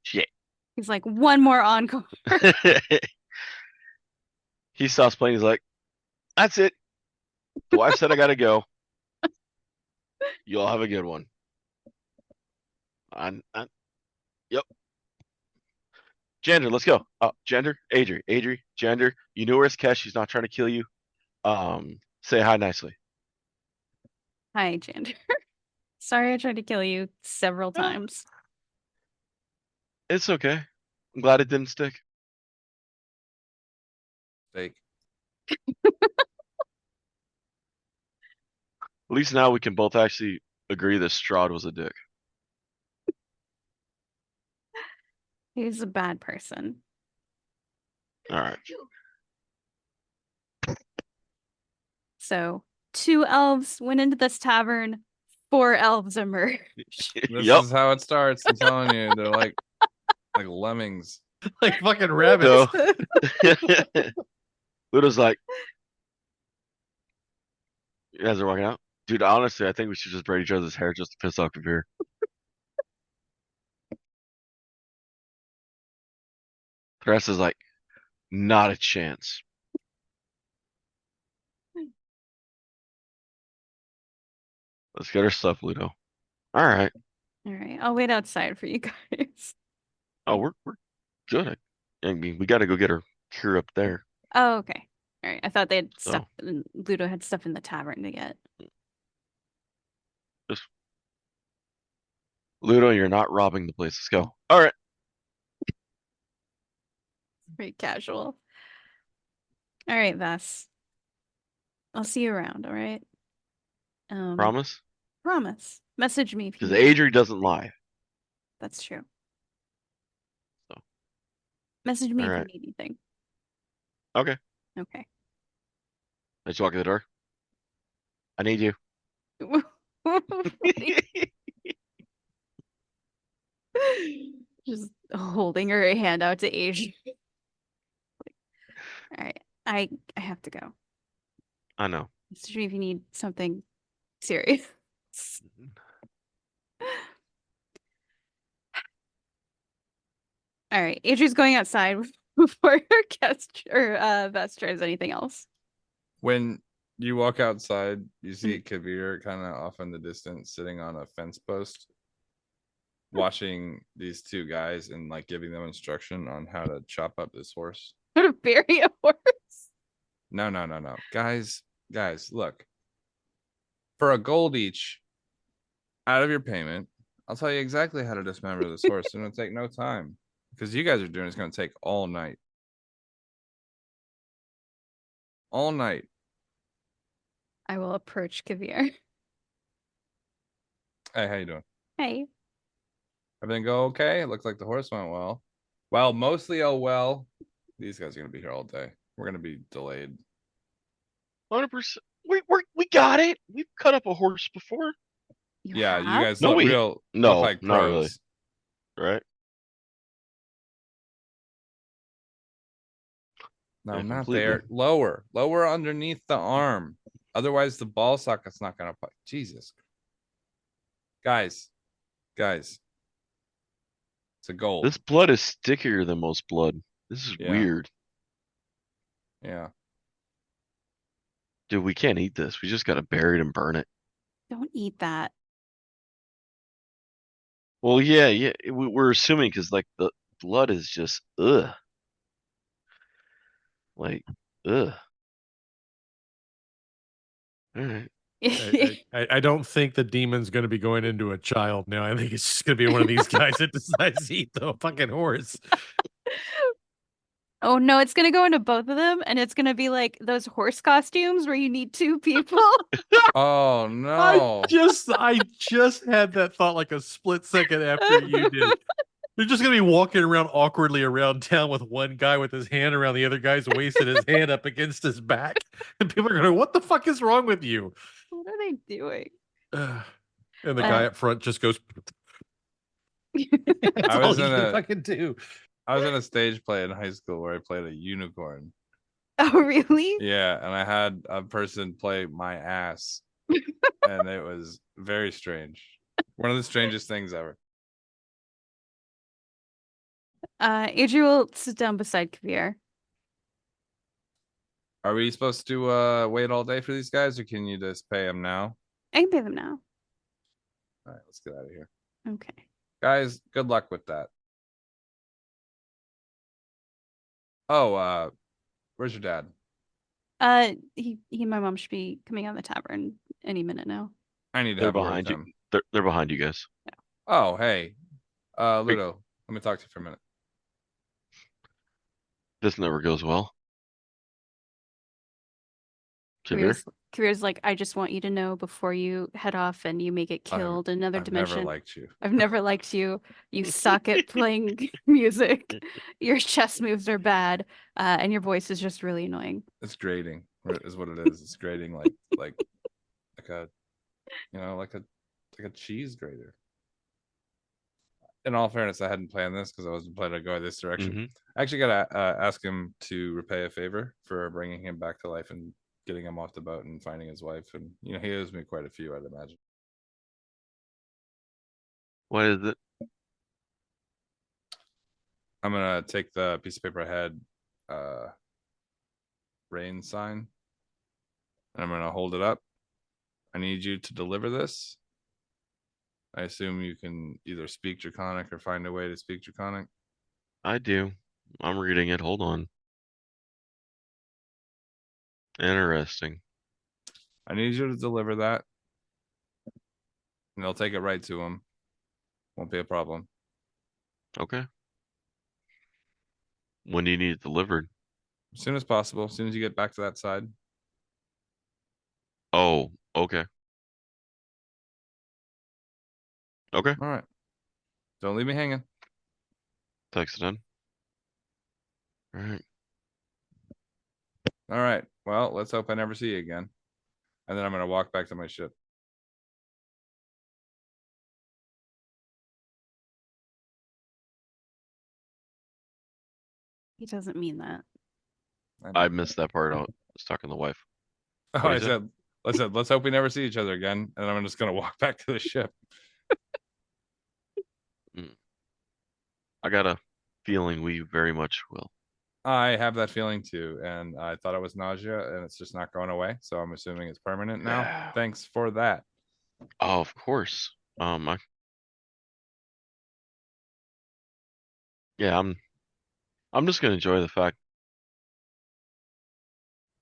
[SPEAKER 4] shit.
[SPEAKER 3] He's like, one more encore.
[SPEAKER 4] He stops playing. He's like, that's it. The wife said I gotta go. You all have a good one. Yep. Jander, let's go. Jander, Adrie, Jander. You know where's Kesh. She's not trying to kill you. Say hi nicely.
[SPEAKER 3] Hi, Jander. Sorry I tried to kill you several times.
[SPEAKER 4] It's okay. I'm glad it didn't stick.
[SPEAKER 2] Fake.
[SPEAKER 4] At least now we can both actually agree that Strahd was a dick.
[SPEAKER 3] He's a bad person.
[SPEAKER 4] All right.
[SPEAKER 3] So 2 elves went into this tavern, 4 elves emerged.
[SPEAKER 2] This
[SPEAKER 4] Yep.
[SPEAKER 2] is how it starts. I'm telling you, they're like lemmings.
[SPEAKER 1] Like fucking rabbits.
[SPEAKER 4] So Ludo's like, you guys are walking out. Dude, honestly, I think we should just braid each other's hair just to piss off Kabir. The rest is like, not a chance. Let's get our stuff, Ludo. All right.
[SPEAKER 3] All right, I'll wait outside for you guys.
[SPEAKER 4] Oh, we're good. I mean, we got to go get our cure up there.
[SPEAKER 3] Oh, okay. All right. I thought they had
[SPEAKER 4] So-
[SPEAKER 3] stuff. Ludo had stuff in the tavern to get.
[SPEAKER 4] Ludo, you're not robbing the place. Let's go. All right.
[SPEAKER 3] Very casual. All right, Vas. I'll see you around, all right?
[SPEAKER 4] Promise?
[SPEAKER 3] Promise. Message me if you
[SPEAKER 4] Because
[SPEAKER 3] need
[SPEAKER 4] Adrie doesn't lie.
[SPEAKER 3] That's true.
[SPEAKER 4] So.
[SPEAKER 3] Message me
[SPEAKER 4] All
[SPEAKER 3] if
[SPEAKER 4] right.
[SPEAKER 3] you need anything.
[SPEAKER 4] Okay.
[SPEAKER 3] Okay.
[SPEAKER 4] I just walk in the door. I need you.
[SPEAKER 3] Just holding her hand out to Age. All right. I have to go.
[SPEAKER 4] I know.
[SPEAKER 3] Message me if you need something serious. All right. Adrie's going outside before her guest or Vest tries anything else.
[SPEAKER 2] When you walk outside, you see Kabir kind of off in the distance, sitting on a fence post, watching these two guys and like giving them instruction on how to chop up this horse.
[SPEAKER 3] How to bury a horse.
[SPEAKER 2] No. Guys, look. For a gold each out of your payment, I'll tell you exactly how to dismember this horse. It's gonna take no time. Because you guys are doing it's gonna take all night. All night.
[SPEAKER 3] I will approach Kavir.
[SPEAKER 2] Hey, how you doing?
[SPEAKER 3] Hey.
[SPEAKER 2] Everything go okay? It looks like the horse went well. Well, mostly well. These guys are gonna be here all day. We're gonna be delayed.
[SPEAKER 4] 100%. We got it. We've cut up a horse before.
[SPEAKER 3] You
[SPEAKER 2] Yeah, you
[SPEAKER 3] have?
[SPEAKER 2] guys
[SPEAKER 4] No,
[SPEAKER 2] look
[SPEAKER 4] we-
[SPEAKER 2] real
[SPEAKER 4] no,
[SPEAKER 2] look like
[SPEAKER 4] not really.
[SPEAKER 2] pros.
[SPEAKER 4] Right?
[SPEAKER 2] No,
[SPEAKER 4] Yeah,
[SPEAKER 2] not
[SPEAKER 4] completely.
[SPEAKER 2] there. Lower. Lower underneath the arm. Otherwise the ball socket's not gonna put. Jesus. Guys. It's a goal.
[SPEAKER 4] This blood is stickier than most blood. This is
[SPEAKER 2] Yeah.
[SPEAKER 4] weird.
[SPEAKER 2] Yeah.
[SPEAKER 4] Dude, we can't eat this. We just gotta bury it and burn it.
[SPEAKER 3] Don't eat that.
[SPEAKER 4] Well, yeah. We're assuming because like the blood is just ugh. Like ugh. All right.
[SPEAKER 1] I don't think the demon's going to be going into a child now. I think it's just going to be one of these guys that decides to eat the fucking horse.
[SPEAKER 3] Oh no, it's gonna go into both of them, and it's gonna be like those horse costumes where you need two people.
[SPEAKER 2] Oh no.
[SPEAKER 1] I just had that thought like a split second after you did. They're just gonna be walking around awkwardly around town with one guy with his hand around the other guy's waist and his hand up against his back, and people are going, "What the fuck is wrong with you?"
[SPEAKER 3] What are they doing?
[SPEAKER 1] And the guy up front just goes. That's
[SPEAKER 2] I
[SPEAKER 1] all
[SPEAKER 2] was
[SPEAKER 1] he
[SPEAKER 2] in
[SPEAKER 1] can
[SPEAKER 2] a-
[SPEAKER 1] fucking do.
[SPEAKER 2] I was in a stage play in high school where I played a unicorn.
[SPEAKER 3] Oh really?
[SPEAKER 2] Yeah, and I had a person play my ass. And it was very strange. One of the strangest things ever.
[SPEAKER 3] Adri will sit down beside Kavir.
[SPEAKER 2] Are we supposed to wait all day for these guys, or can you just pay them now?
[SPEAKER 3] I can pay them now.
[SPEAKER 2] All right, let's get out of here.
[SPEAKER 3] Okay.
[SPEAKER 2] Guys, good luck with that. Oh, where's your dad?
[SPEAKER 3] He and my mom should be coming out of the tavern any minute now.
[SPEAKER 2] I need to
[SPEAKER 4] They're
[SPEAKER 2] have a word with
[SPEAKER 4] behind you.
[SPEAKER 2] him.
[SPEAKER 4] They're behind you guys.
[SPEAKER 2] Oh, hey. Ludo, let me talk to you for a minute.
[SPEAKER 4] This never goes well. Kabir?
[SPEAKER 3] Kavir's like, I just want you to know before you head off and you may get killed in another
[SPEAKER 2] I've
[SPEAKER 3] dimension.
[SPEAKER 2] never liked you.
[SPEAKER 3] I've never liked you. You suck at playing music. Your chess moves are bad, and your voice is just really annoying.
[SPEAKER 2] It's grating, is what it is. It's grating like a like a cheese grater. In all fairness, I hadn't planned this because I wasn't planning to go this direction.
[SPEAKER 4] Mm-hmm.
[SPEAKER 2] I actually gotta ask him to repay a favor for bringing him back to life and getting him off the boat and finding his wife. And he owes me quite a few, I'd imagine.
[SPEAKER 4] What is it?
[SPEAKER 2] I'm gonna take the piece of paper I had, rain sign, and I'm gonna hold it up. I need you to deliver this. I assume you can either speak Draconic or find a way to speak Draconic.
[SPEAKER 4] I do. I'm reading it. Hold on. Interesting.
[SPEAKER 2] I need you to deliver that and they'll take it right to him. Won't be a problem.
[SPEAKER 4] Okay. When do you need it delivered?
[SPEAKER 2] As soon as possible. As soon as you get back to that side.
[SPEAKER 4] Oh, okay. Okay.
[SPEAKER 2] All right. Don't leave me hanging.
[SPEAKER 4] Text it in. All right.
[SPEAKER 2] All right. Well, let's hope I never see you again. And then I'm going to walk back to my ship.
[SPEAKER 3] He doesn't mean that.
[SPEAKER 4] I missed that part. I was talking to the wife.
[SPEAKER 2] Oh,
[SPEAKER 4] What'd
[SPEAKER 2] I
[SPEAKER 4] you say?
[SPEAKER 2] said, let's hope we never see each other again. And I'm just going to walk back to the ship.
[SPEAKER 4] I got a feeling we very much will.
[SPEAKER 2] I have that feeling too. And I thought it was nausea and it's just not going away. So I'm assuming it's permanent now.
[SPEAKER 4] Yeah.
[SPEAKER 2] Thanks for that.
[SPEAKER 4] Oh, of course. Yeah, I'm just gonna enjoy the fact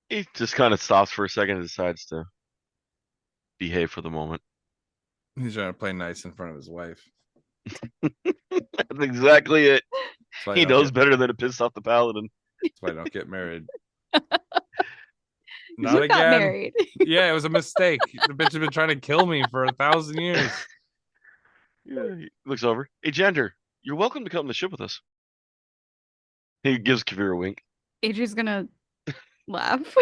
[SPEAKER 4] he just kind of stops for a second and decides to behave for the moment.
[SPEAKER 2] He's trying to play nice in front of his wife.
[SPEAKER 4] That's exactly it.
[SPEAKER 2] That's why
[SPEAKER 4] He
[SPEAKER 2] I don't
[SPEAKER 4] knows
[SPEAKER 2] get-
[SPEAKER 4] better than to piss off the paladin.
[SPEAKER 2] That's why I don't get married.
[SPEAKER 3] You
[SPEAKER 2] Not
[SPEAKER 3] got
[SPEAKER 2] again.
[SPEAKER 3] married.
[SPEAKER 2] Yeah, it was a mistake. The bitch has been trying to kill me for 1,000 years.
[SPEAKER 4] Yeah, he looks over. Hey, Gender, you're welcome to come on the ship with us. He gives Kavir a wink.
[SPEAKER 3] Adrie's gonna laugh.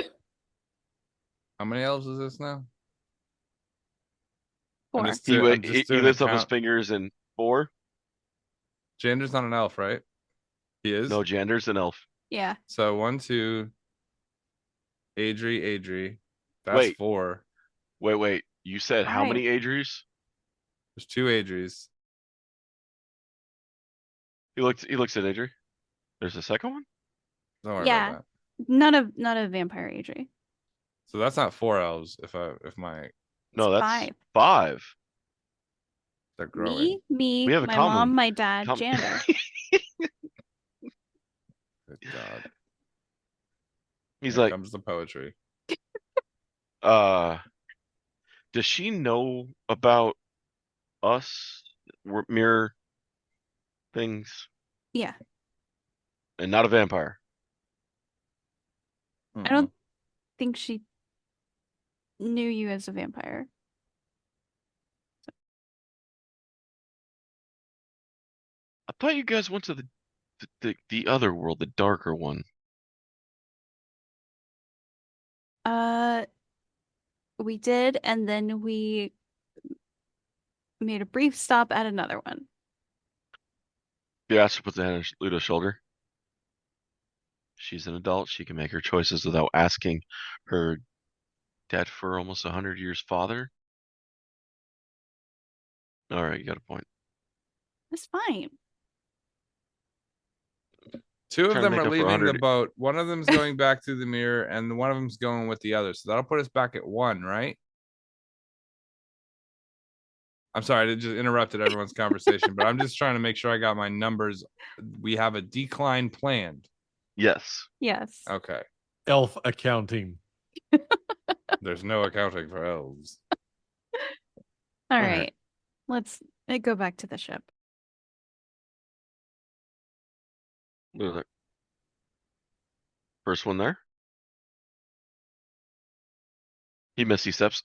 [SPEAKER 2] How many elves is this now?
[SPEAKER 3] Four.
[SPEAKER 2] I'm just
[SPEAKER 4] He
[SPEAKER 2] doing
[SPEAKER 4] lifts up his
[SPEAKER 2] count.
[SPEAKER 4] fingers and 4.
[SPEAKER 2] Jander's not an elf, right? He is.
[SPEAKER 4] No, Gender's an elf.
[SPEAKER 3] Yeah.
[SPEAKER 2] So 1, 2. Adrie. That's
[SPEAKER 4] Wait.
[SPEAKER 2] 4.
[SPEAKER 4] Wait. You said how many Adries?
[SPEAKER 2] There's 2 Adries.
[SPEAKER 4] He looks at Adrie. There's a second one?
[SPEAKER 2] Don't worry
[SPEAKER 3] Yeah.
[SPEAKER 2] about that.
[SPEAKER 3] Not a vampire Adrie.
[SPEAKER 2] So that's not 4 elves. If my
[SPEAKER 4] No,
[SPEAKER 3] It's
[SPEAKER 4] that's
[SPEAKER 3] 5.
[SPEAKER 4] 5.
[SPEAKER 2] they're growing.
[SPEAKER 3] Me,
[SPEAKER 4] We have a
[SPEAKER 3] my
[SPEAKER 4] common-
[SPEAKER 3] mom, my dad, Jander.
[SPEAKER 2] Good God.
[SPEAKER 4] He's
[SPEAKER 2] Here
[SPEAKER 4] like,
[SPEAKER 2] comes the poetry.
[SPEAKER 4] does she know about us mirror things
[SPEAKER 3] Yeah.
[SPEAKER 4] and not a vampire?
[SPEAKER 3] I don't think she knew you as a vampire.
[SPEAKER 4] I thought you guys went to the other world, the darker one.
[SPEAKER 3] We did, and then we made a brief stop at another one.
[SPEAKER 4] You asked her to put the hand on Ludo's shoulder. She's an adult. She can make her choices without asking her dead for almost 100 years father. All right, you got a point.
[SPEAKER 3] That's fine.
[SPEAKER 2] 2 of
[SPEAKER 4] Trying to
[SPEAKER 2] them
[SPEAKER 4] make
[SPEAKER 2] are
[SPEAKER 4] up for
[SPEAKER 2] leaving the
[SPEAKER 4] 100.
[SPEAKER 2] boat. One of them's going back through the mirror, and one of them's going with the other. So that'll put us back at 1, right? I'm sorry, I just interrupted everyone's conversation, but I'm just trying to make sure I got my numbers. We have a decline planned.
[SPEAKER 4] Yes.
[SPEAKER 3] Yes.
[SPEAKER 2] Okay.
[SPEAKER 1] Elf accounting.
[SPEAKER 2] There's no accounting for elves.
[SPEAKER 3] All
[SPEAKER 4] All
[SPEAKER 3] right.
[SPEAKER 4] right.
[SPEAKER 3] Let's go back to the ship.
[SPEAKER 4] Look at that. First one there. He misty steps.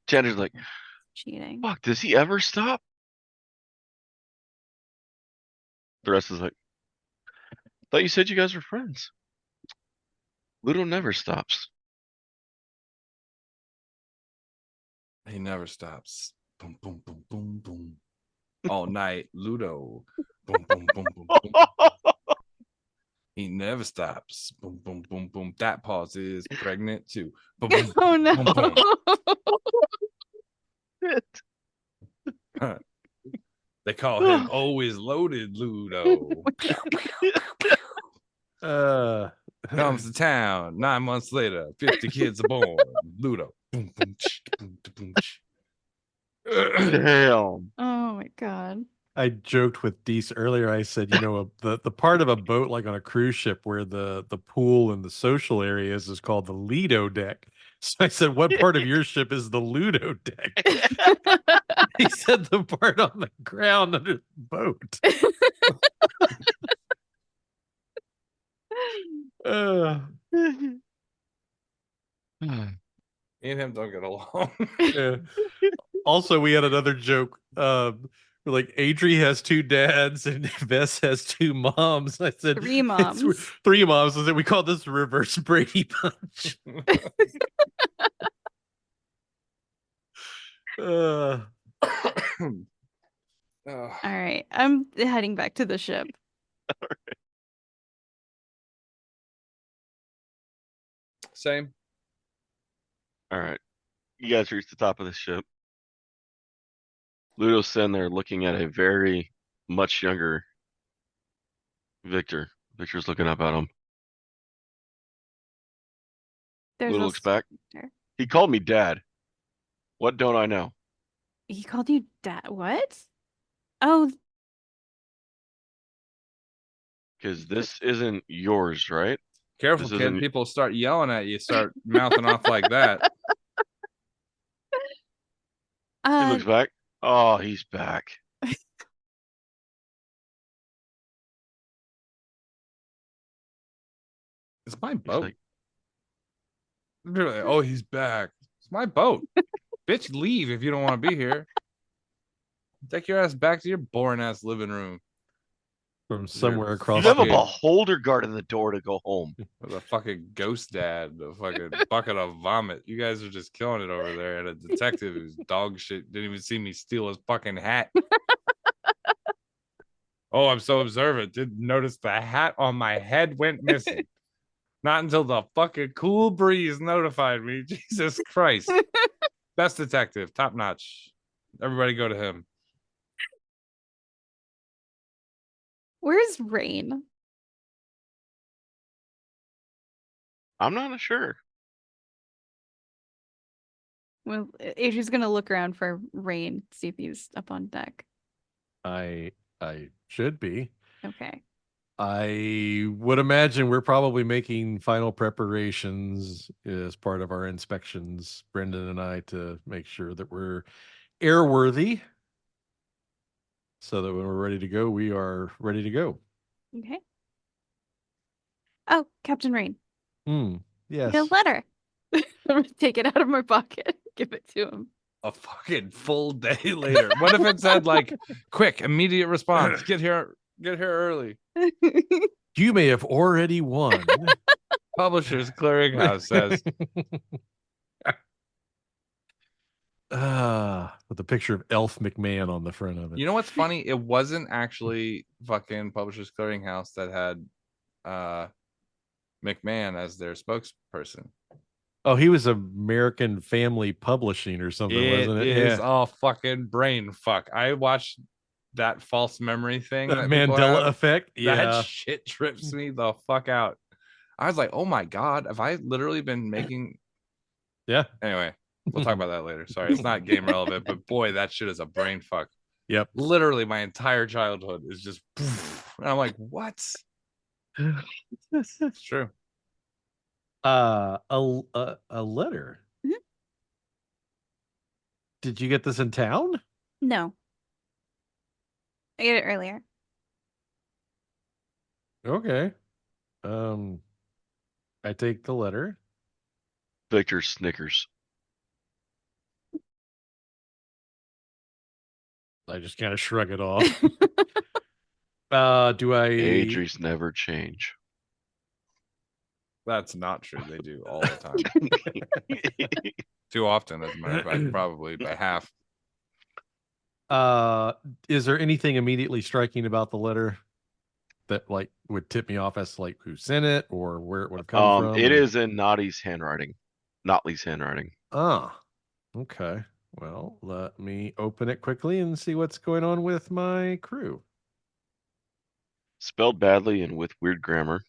[SPEAKER 4] Chandler's like,
[SPEAKER 3] Cheating.
[SPEAKER 4] fuck, does he ever stop? The rest is like, thought you said you guys were friends. Ludo never stops.
[SPEAKER 2] He never stops. Boom, boom, boom, boom, boom. All night, Ludo. Boom, boom, boom, boom, boom. He never stops. Boom, boom, boom, boom. That pause is pregnant too. Boom, boom,
[SPEAKER 3] Oh no.
[SPEAKER 2] boom, boom. They call him always loaded Ludo. Comes to town 9 months later. 50 kids are born. Ludo. Boom, boom, boom, boom.
[SPEAKER 4] Damn.
[SPEAKER 3] Oh my god.
[SPEAKER 1] I joked with Deese earlier. I said, the part of a boat like on a cruise ship where the pool and the social areas is called the Lido deck. So I said, what part of your ship is the Ludo deck? He said the part on the ground under the boat. Uh,
[SPEAKER 2] Me and him don't get along.
[SPEAKER 1] yeah. Also, we had another joke. Like Adrie has 2 dads and Vess has 2 moms. I said
[SPEAKER 3] 3 moms.
[SPEAKER 1] 3 moms. I said we call this reverse Brady Bunch.
[SPEAKER 2] Oh.
[SPEAKER 3] All right, I'm heading back to the ship.
[SPEAKER 2] Same.
[SPEAKER 4] All right. You guys reach the top of the ship. Ludo's sitting there looking at a very much younger Victor. Victor's looking up at him.
[SPEAKER 3] There's
[SPEAKER 4] Ludo
[SPEAKER 3] a
[SPEAKER 4] looks back.
[SPEAKER 3] Victor.
[SPEAKER 4] He called me dad. What don't I know?
[SPEAKER 3] He called you dad. What? Oh,
[SPEAKER 4] Because this isn't yours, right?
[SPEAKER 2] Careful,
[SPEAKER 4] This
[SPEAKER 2] kid.
[SPEAKER 4] isn't-
[SPEAKER 2] People start yelling at you, start mouthing off like that.
[SPEAKER 4] He looks back. Oh, he's back.
[SPEAKER 2] It's my
[SPEAKER 4] He's
[SPEAKER 2] boat.
[SPEAKER 4] like,
[SPEAKER 2] They're like, oh, he's back. It's my boat. Bitch, leave if you don't want to be here. Take your ass back to your boring ass living room
[SPEAKER 1] From somewhere across
[SPEAKER 4] you have a
[SPEAKER 2] fucking-
[SPEAKER 4] beholder guarding the door to go home.
[SPEAKER 2] with a fucking ghost dad, a fucking bucket of vomit. You guys are just killing it over there. And a detective who's dog shit didn't even see me steal his fucking hat. Oh, I'm so observant. Didn't notice the hat on my head went missing. Not until the fucking cool breeze notified me. Jesus Christ. Best detective, top notch. Everybody go to him.
[SPEAKER 3] where's Rain?
[SPEAKER 4] I'm not sure.
[SPEAKER 3] Well, Adrie's gonna look around for Rain, see if he's up on deck.
[SPEAKER 1] I should be.
[SPEAKER 3] Okay.
[SPEAKER 1] I would imagine we're probably making final preparations as part of our inspections, Brendan and I, to make sure that we're airworthy so that when we're ready to go, we are ready to go.
[SPEAKER 3] Okay. Oh, Captain Rain.
[SPEAKER 1] Yes.
[SPEAKER 3] A letter. I'm gonna take it out of my pocket, give it to him.
[SPEAKER 2] A fucking full day later. What if it said like quick, immediate response? Get here early.
[SPEAKER 1] You may have already won.
[SPEAKER 2] Publishers Clearinghouse says.
[SPEAKER 1] With a picture of Elf McMahon on the front of it.
[SPEAKER 2] You know what's funny? It wasn't actually fucking Publishers Clearinghouse that had McMahon as their spokesperson.
[SPEAKER 1] Oh, he was American Family Publishing or something, wasn't it?
[SPEAKER 2] It is all fucking brain fuck. I watched that false memory thing.
[SPEAKER 1] That
[SPEAKER 2] that people
[SPEAKER 1] Mandela
[SPEAKER 2] have.
[SPEAKER 1] effect. Yeah.
[SPEAKER 2] That shit trips me the fuck out. I was like, oh my God, have I literally been making.
[SPEAKER 1] Yeah.
[SPEAKER 2] Anyway, we'll talk about that later. Sorry, it's not game relevant, but boy, that shit is a brain fuck.
[SPEAKER 1] Yep.
[SPEAKER 2] Literally, my entire childhood is just. And I'm like, what? It's true.
[SPEAKER 1] A letter.
[SPEAKER 3] Mhm.
[SPEAKER 1] Did you get this in town?
[SPEAKER 3] No. I get it earlier.
[SPEAKER 1] Okay. I take the letter.
[SPEAKER 4] Victor snickers.
[SPEAKER 1] I just kind of shrug it off. Do I?
[SPEAKER 4] Adrie's never change.
[SPEAKER 2] That's not true. They do all the time. Too often, as a matter of fact, probably by half.
[SPEAKER 1] Is there anything immediately striking about the letter that like would tip me off as to, like who sent it or where it would have come from?
[SPEAKER 4] It is in Nottie's handwriting. Notley's handwriting.
[SPEAKER 1] Ah, okay. Well, let me open it quickly and see what's going on with my crew.
[SPEAKER 4] Spelled badly and with weird grammar.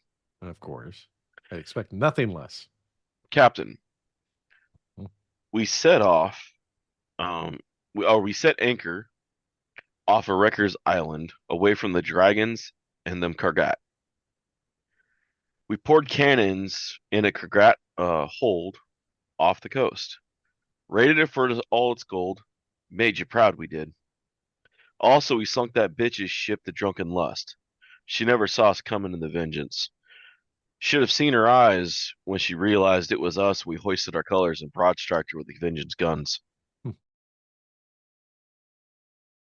[SPEAKER 1] Of course. I expect nothing less.
[SPEAKER 4] Captain,
[SPEAKER 1] Hmm.
[SPEAKER 4] we set off. We set anchor off of Wrecker's Island, away from the dragons and them Kargat. We poured cannons in a Kargat hold off the coast. Raided it for all its gold. Made you proud, we did. Also, we sunk that bitch's ship, the Drunken Lust. She never saw us coming in the vengeance. Should have seen her eyes when she realized it was us. We hoisted our colors and broad-striked her with the vengeance guns.
[SPEAKER 1] Hmm.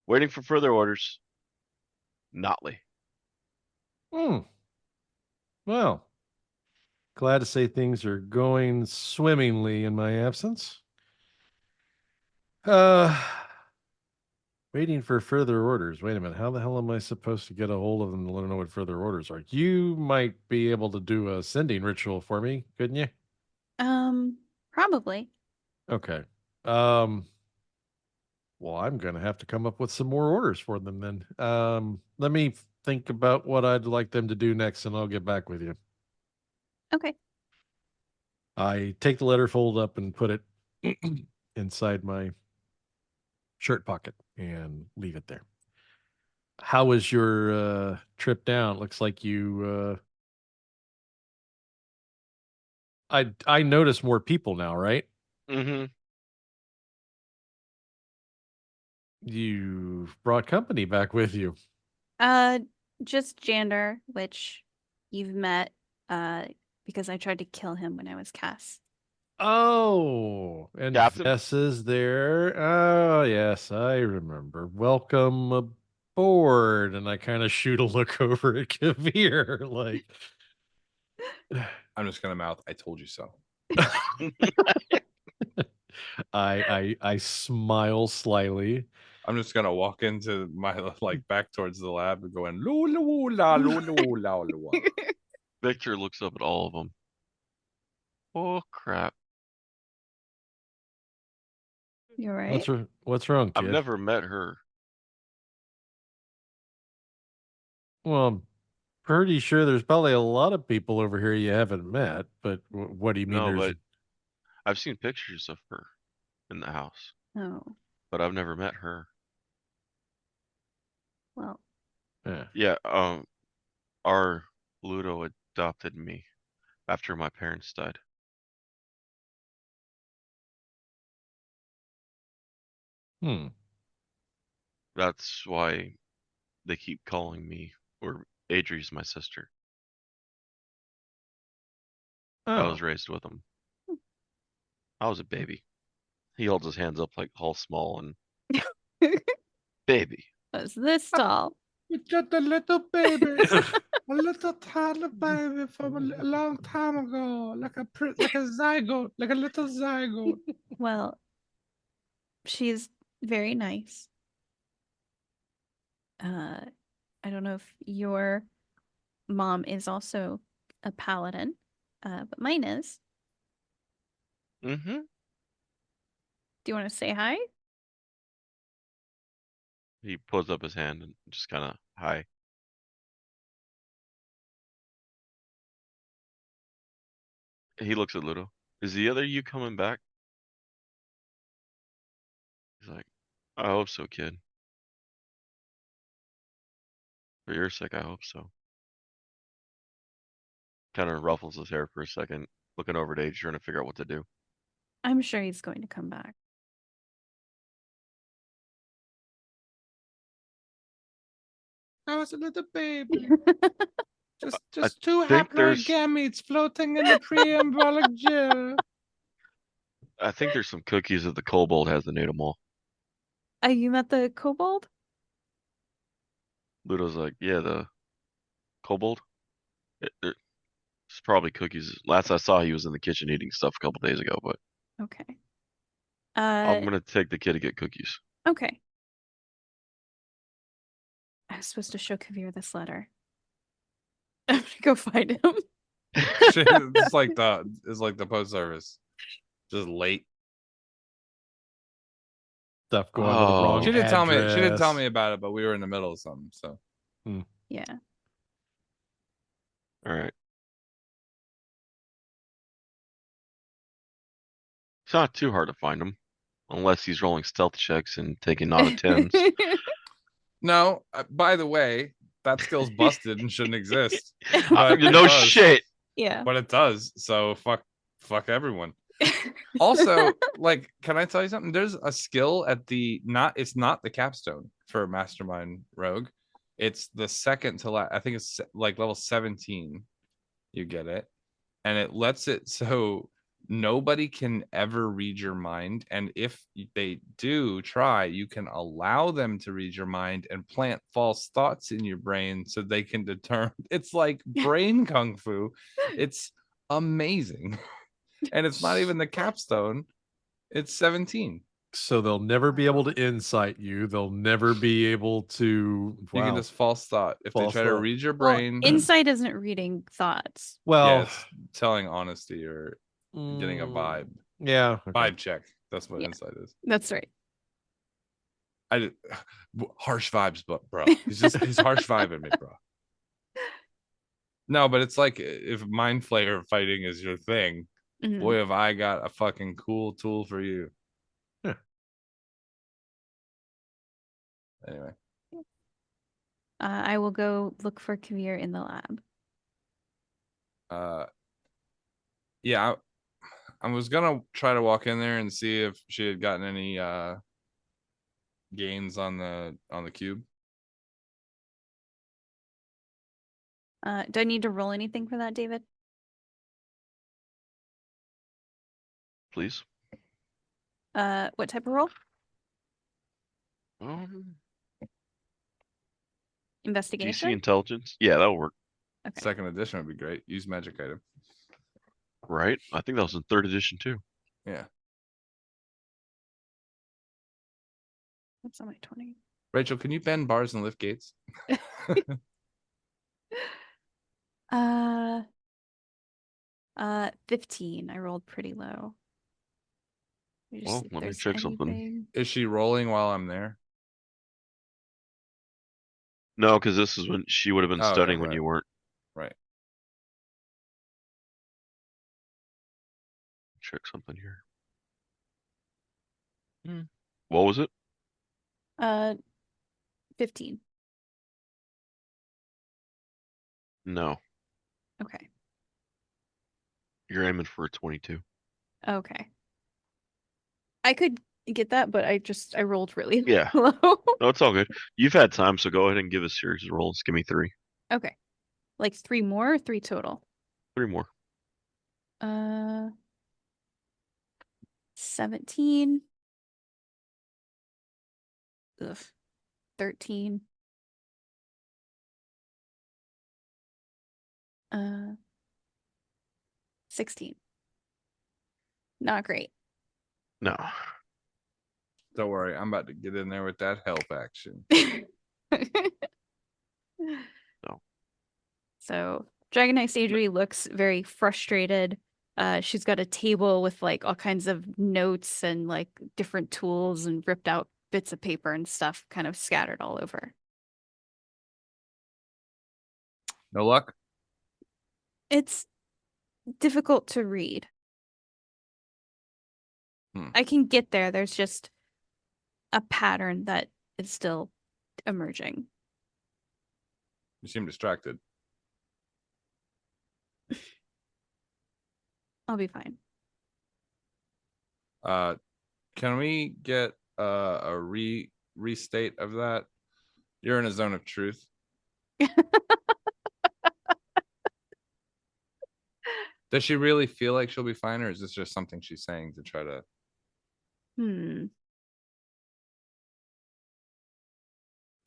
[SPEAKER 4] Waiting for further orders. Notley.
[SPEAKER 1] Well, glad to say things are going swimmingly in my absence. Waiting for further orders. Wait a minute. How the hell am I supposed to get a hold of them to let them know what further orders are? You might be able to do a sending ritual for me, couldn't you?
[SPEAKER 3] Probably.
[SPEAKER 1] Okay. Well, I'm gonna have to come up with some more orders for them then. Let me think about what I'd like them to do next, and I'll get back with you.
[SPEAKER 3] Okay.
[SPEAKER 1] I take the letter, fold up, and put it inside my shirt pocket and leave it there. How was your trip down? Looks like you I notice more people now, right?
[SPEAKER 4] Mm-hmm.
[SPEAKER 1] You brought company back with you.
[SPEAKER 3] Just Jander, which you've met, because I tried to kill him when I was Cass.
[SPEAKER 1] Oh, and
[SPEAKER 4] Captain?
[SPEAKER 1] Vess is there. Oh, yes, I remember. Welcome aboard. And I kind of shoot a look over at Kavir, like,
[SPEAKER 2] I'm just gonna mouth, I told you so.
[SPEAKER 1] I smile slyly.
[SPEAKER 2] I'm just gonna walk into my like back towards the lab and going lula la lula la la.
[SPEAKER 4] Victor looks up at all of them. Oh, crap.
[SPEAKER 3] You're right.
[SPEAKER 1] What's wrong, kid?
[SPEAKER 4] I've never met her.
[SPEAKER 1] Well, I'm pretty sure there's probably a lot of people over here you haven't met, but what do you mean
[SPEAKER 4] No,
[SPEAKER 1] there's
[SPEAKER 4] but I've seen pictures of her in the house,
[SPEAKER 3] Oh,
[SPEAKER 4] but I've never met her.
[SPEAKER 3] well.
[SPEAKER 4] Yeah, our Ludo adopted me after my parents died. That's why they keep calling me, or Adrie's my sister. I
[SPEAKER 1] Oh.
[SPEAKER 4] was raised with him. I was a baby. He holds his hands up like all small and baby.
[SPEAKER 3] Was this tall?
[SPEAKER 2] It's just a little baby, a little tiny baby from a long time ago, like a zygote, like a little zygote.
[SPEAKER 3] Well, she's very nice. I don't know if your mom is also a paladin, but mine is.
[SPEAKER 4] Mm-hmm.
[SPEAKER 3] Do you want to say hi?
[SPEAKER 4] He pulls up his hand and just kind of, hi. He looks at Ludo. Is the other you coming back? He's like, I hope so, kid. For your sake, I hope so. Kind of ruffles his hair for a second, looking over at Age, trying to figure out what to do.
[SPEAKER 3] I'm sure he's going to come back.
[SPEAKER 2] I was a little baby. Just
[SPEAKER 4] I
[SPEAKER 2] two
[SPEAKER 4] think
[SPEAKER 2] haploid gametes floating in the pre-embryonic gel.
[SPEAKER 4] I think there's some cookies that the kobold hasn't ate them all.
[SPEAKER 3] You met the kobold?
[SPEAKER 4] Ludo's like, yeah, the kobold? It's probably cookies. Last I saw, he was in the kitchen eating stuff a couple days ago, but
[SPEAKER 3] Okay.
[SPEAKER 4] I'm gonna take the kid to get cookies.
[SPEAKER 3] Okay. I was supposed to show Kavir this letter. I'm gonna go find him.
[SPEAKER 2] It's like the post service, just late.
[SPEAKER 1] Stuff going to the wrong
[SPEAKER 2] She didn't tell me. She didn't tell
[SPEAKER 1] address.
[SPEAKER 2] me about it, but we were in the middle of something. So
[SPEAKER 3] Yeah.
[SPEAKER 4] All right. It's not too hard to find him, unless he's rolling stealth checks and taking out of tens.
[SPEAKER 2] no. By the way, that skill's busted and shouldn't exist.
[SPEAKER 4] No shit.
[SPEAKER 3] Yeah.
[SPEAKER 2] But it does. So fuck everyone. Also, like, can I tell you something? There's a skill at it's not the capstone for Mastermind Rogue. It's the second to last. I think it's like level 17. You get it. And it lets it so nobody can ever read your mind. And if they do try, you can allow them to read your mind and plant false thoughts in your brain so they can determine. It's like brain kung fu. It's amazing. And it's not even the capstone, it's 17.
[SPEAKER 1] So they'll never be able to insight you. They'll never be able to.
[SPEAKER 2] You can just false thought. If
[SPEAKER 1] False
[SPEAKER 2] they try to
[SPEAKER 1] thought.
[SPEAKER 2] read your
[SPEAKER 3] Well,
[SPEAKER 2] brain,
[SPEAKER 3] insight isn't reading thoughts.
[SPEAKER 1] Well,
[SPEAKER 2] yeah, it's telling honesty or getting a vibe.
[SPEAKER 1] Yeah. Okay.
[SPEAKER 2] Vibe check. That's what
[SPEAKER 3] Yeah.
[SPEAKER 2] insight is.
[SPEAKER 3] That's right.
[SPEAKER 2] Harsh vibes, but bro, he's harsh vibing me, bro. No, but it's like if mind flayer fighting is your thing,
[SPEAKER 3] Mhm.
[SPEAKER 2] boy, have I got a fucking cool tool for you.
[SPEAKER 1] Yeah.
[SPEAKER 2] Anyway,
[SPEAKER 3] I will go look for Kavir in the lab.
[SPEAKER 2] yeah, I was gonna try to walk in there and see if she had gotten any gains on the cube.
[SPEAKER 3] Do I need to roll anything for that, David?
[SPEAKER 4] Please.
[SPEAKER 3] What type of roll?
[SPEAKER 4] DC
[SPEAKER 3] Investigation?
[SPEAKER 4] intelligence. Yeah, that'll work.
[SPEAKER 3] Okay.
[SPEAKER 2] Second edition would be great. Use magic item.
[SPEAKER 4] Right? I think that was in third edition too.
[SPEAKER 2] Yeah.
[SPEAKER 3] What's on my 20?
[SPEAKER 2] Rachel, can you bend bars and lift gates?
[SPEAKER 3] 15. I rolled pretty low. Let me just
[SPEAKER 4] Well,
[SPEAKER 3] see if
[SPEAKER 4] let me
[SPEAKER 3] there's
[SPEAKER 4] check something.
[SPEAKER 3] anything.
[SPEAKER 2] Is she rolling while I'm there?
[SPEAKER 4] No, because this is when she would have been
[SPEAKER 2] Oh, okay,
[SPEAKER 4] studying when
[SPEAKER 2] right.
[SPEAKER 4] you weren't.
[SPEAKER 2] Right.
[SPEAKER 4] Check something here. What was it?
[SPEAKER 3] 15.
[SPEAKER 4] No,
[SPEAKER 3] Okay.
[SPEAKER 4] you're aiming for a 22.
[SPEAKER 3] Okay. I could get that, but I rolled really
[SPEAKER 4] Yeah.
[SPEAKER 3] low.
[SPEAKER 4] No, it's all good. You've had time, so go ahead and give a series of rolls. Give me 3.
[SPEAKER 3] Okay. Like 3 more or 3 total?
[SPEAKER 4] 3 more.
[SPEAKER 3] 17. Ugh. 13. 16. Not great.
[SPEAKER 4] No.
[SPEAKER 2] Don't worry, I'm about to get in there with that help action.
[SPEAKER 4] No.
[SPEAKER 3] So Dragon Knight Adrie looks very frustrated. She's got a table with like all kinds of notes and like different tools and ripped out bits of paper and stuff kind of scattered all over.
[SPEAKER 2] No luck?
[SPEAKER 3] It's difficult to read. I can get there. There's just a pattern that is still emerging.
[SPEAKER 2] You seem distracted.
[SPEAKER 3] I'll be fine.
[SPEAKER 2] Can we get a restate of that? You're in a zone of truth. Does she really feel like she'll be fine, or is this just something she's saying to try to? This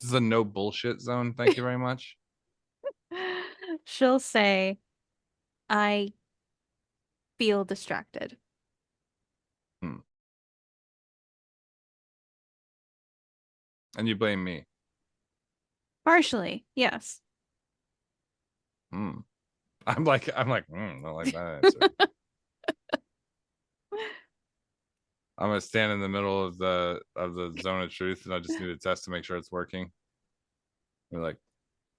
[SPEAKER 2] is a no bullshit zone. Thank you very much.
[SPEAKER 3] She'll say, I feel distracted.
[SPEAKER 2] And you blame me.
[SPEAKER 3] Partially, yes.
[SPEAKER 2] I'm like, I don't like that answer. I'm gonna stand in the middle of the zone of truth, and I just need a test to make sure it's working. You're like,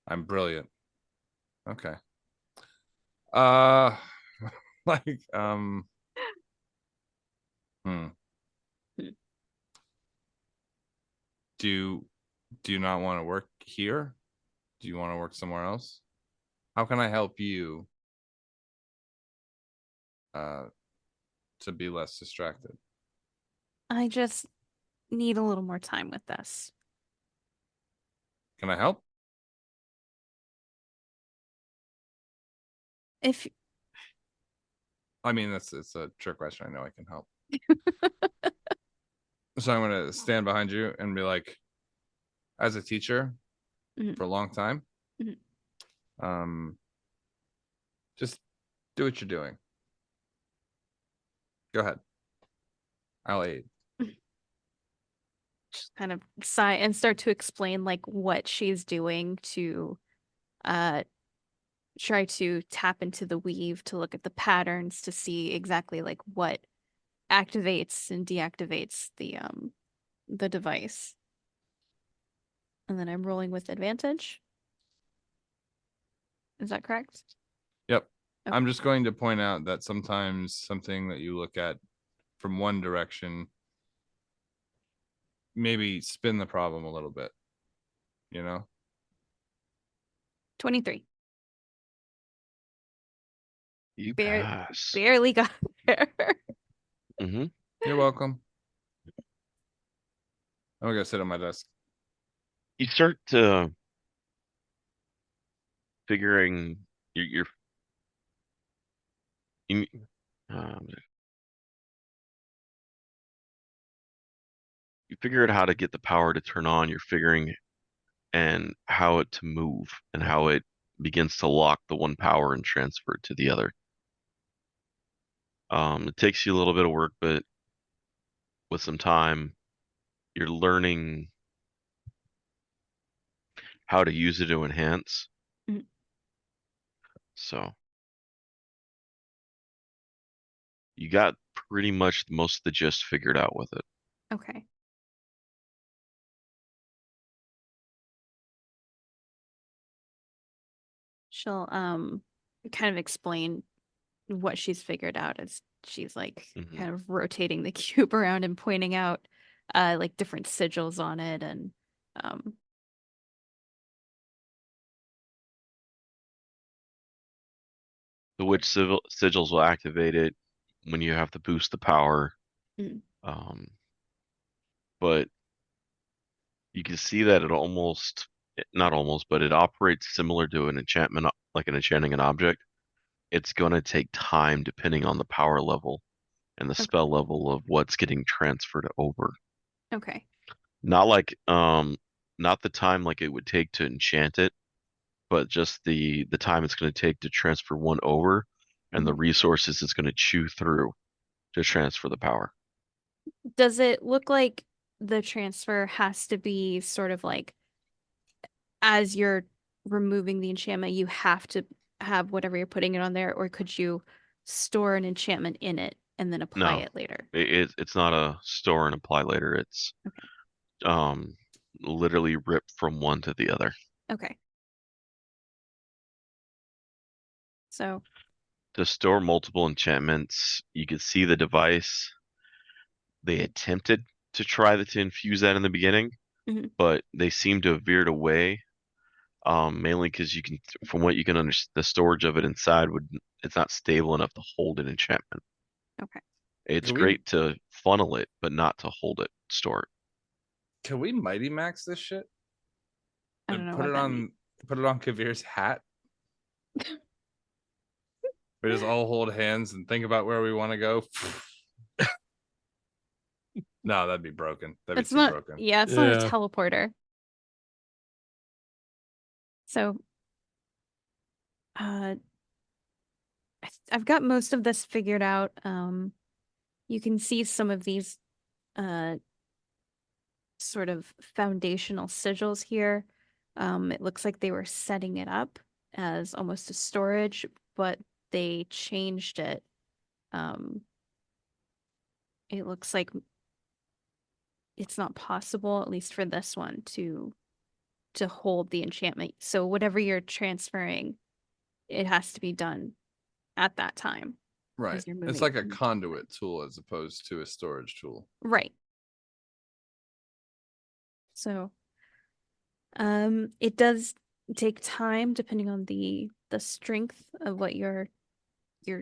[SPEAKER 2] I'm brilliant. Okay. Like, Do you not want to work here? Do you want to work somewhere else? How can I help you to be less distracted.
[SPEAKER 3] I just need a little more time with this.
[SPEAKER 2] Can I help?
[SPEAKER 3] If
[SPEAKER 2] I mean, it's a trick question. I know I can help. So I'm gonna stand behind you and be like, as a teacher
[SPEAKER 3] Mhm.
[SPEAKER 2] for a long time,
[SPEAKER 3] Mhm.
[SPEAKER 2] just do what you're doing. Go ahead. I'll aid.
[SPEAKER 3] just kind of sigh and start to explain like what she's doing to uh try to tap into the weave to look at the patterns to see exactly like what activates and deactivates the device. And then I'm rolling with advantage. Is that correct?
[SPEAKER 2] Yep.
[SPEAKER 3] Okay.
[SPEAKER 2] I'm just going to point out that sometimes something that you look at from one direction maybe spin the problem a little bit, you know?
[SPEAKER 3] 23.
[SPEAKER 4] You
[SPEAKER 3] Bare-
[SPEAKER 4] pass.
[SPEAKER 3] Barely got there.
[SPEAKER 4] Mm-hmm.
[SPEAKER 2] You're welcome. I'm gonna sit on my desk.
[SPEAKER 4] You start to figuring you, um, you figure out how to get the power to turn on. You're figuring and how it to move and how it begins to lock the one power and transfer it to the other. It takes you a little bit of work, but with some time, you're learning how to use it to enhance.
[SPEAKER 3] Mhm.
[SPEAKER 4] So you got pretty much most of the gist figured out with it.
[SPEAKER 3] Okay. She'll kind of explain what she's figured out as she's like
[SPEAKER 4] Mhm.
[SPEAKER 3] kind of rotating the cube around and pointing out like different sigils on it and um
[SPEAKER 4] The which sigils will activate it when you have to boost the power.
[SPEAKER 3] Mm.
[SPEAKER 4] But you can see that it almost, not almost, but it operates similar to an enchantment, like an enchanting an object. It's going to take time depending on the power level and the
[SPEAKER 3] Okay.
[SPEAKER 4] spell level of what's getting transferred over.
[SPEAKER 3] Okay.
[SPEAKER 4] Not like, not the time like it would take to enchant it, but just the time it's going to take to transfer one over and the
[SPEAKER 3] Mhm.
[SPEAKER 4] resources it's going to chew through to transfer the power.
[SPEAKER 3] Does it look like the transfer has to be sort of like as you're removing the enchantment, you have to have whatever you're putting it on there, or could you store an enchantment in it and then apply
[SPEAKER 4] No,
[SPEAKER 3] it later?
[SPEAKER 4] it's not a store and apply later. It's
[SPEAKER 3] Okay.
[SPEAKER 4] um literally rip from one to the other.
[SPEAKER 3] Okay. So,
[SPEAKER 4] To store multiple enchantments, you could see the device. They attempted to try to infuse that in the beginning,
[SPEAKER 3] mhm.
[SPEAKER 4] but they seem to have veered away. Mainly because you can, from what you can understand, the storage of it inside it's not stable enough to hold an enchantment.
[SPEAKER 3] Okay.
[SPEAKER 4] It's
[SPEAKER 2] Can we
[SPEAKER 4] great to funnel it, but not to hold it, store it.
[SPEAKER 2] can we mighty max this shit
[SPEAKER 3] I don't
[SPEAKER 2] and
[SPEAKER 3] know what that means.
[SPEAKER 2] put it on Kavir's hat? We just all hold hands and think about where we want to go. No, that'd be broken. That'd be
[SPEAKER 3] It's
[SPEAKER 2] too
[SPEAKER 3] not,
[SPEAKER 2] broken.
[SPEAKER 3] yeah, it's not a
[SPEAKER 1] Yeah.
[SPEAKER 3] teleporter. So, uh, I've got most of this figured out. You can see some of these uh sort of foundational sigils here. It looks like they were setting it up as almost a storage, but they changed it. Um, it looks like it's not possible, at least for this one, to hold the enchantment. So whatever you're transferring, it has to be done at that time
[SPEAKER 2] Right.
[SPEAKER 3] as you're
[SPEAKER 2] It's
[SPEAKER 3] moving
[SPEAKER 2] like a
[SPEAKER 3] from the
[SPEAKER 2] conduit tool as opposed to a storage tool.
[SPEAKER 3] right. So it does take time depending on the strength of what you're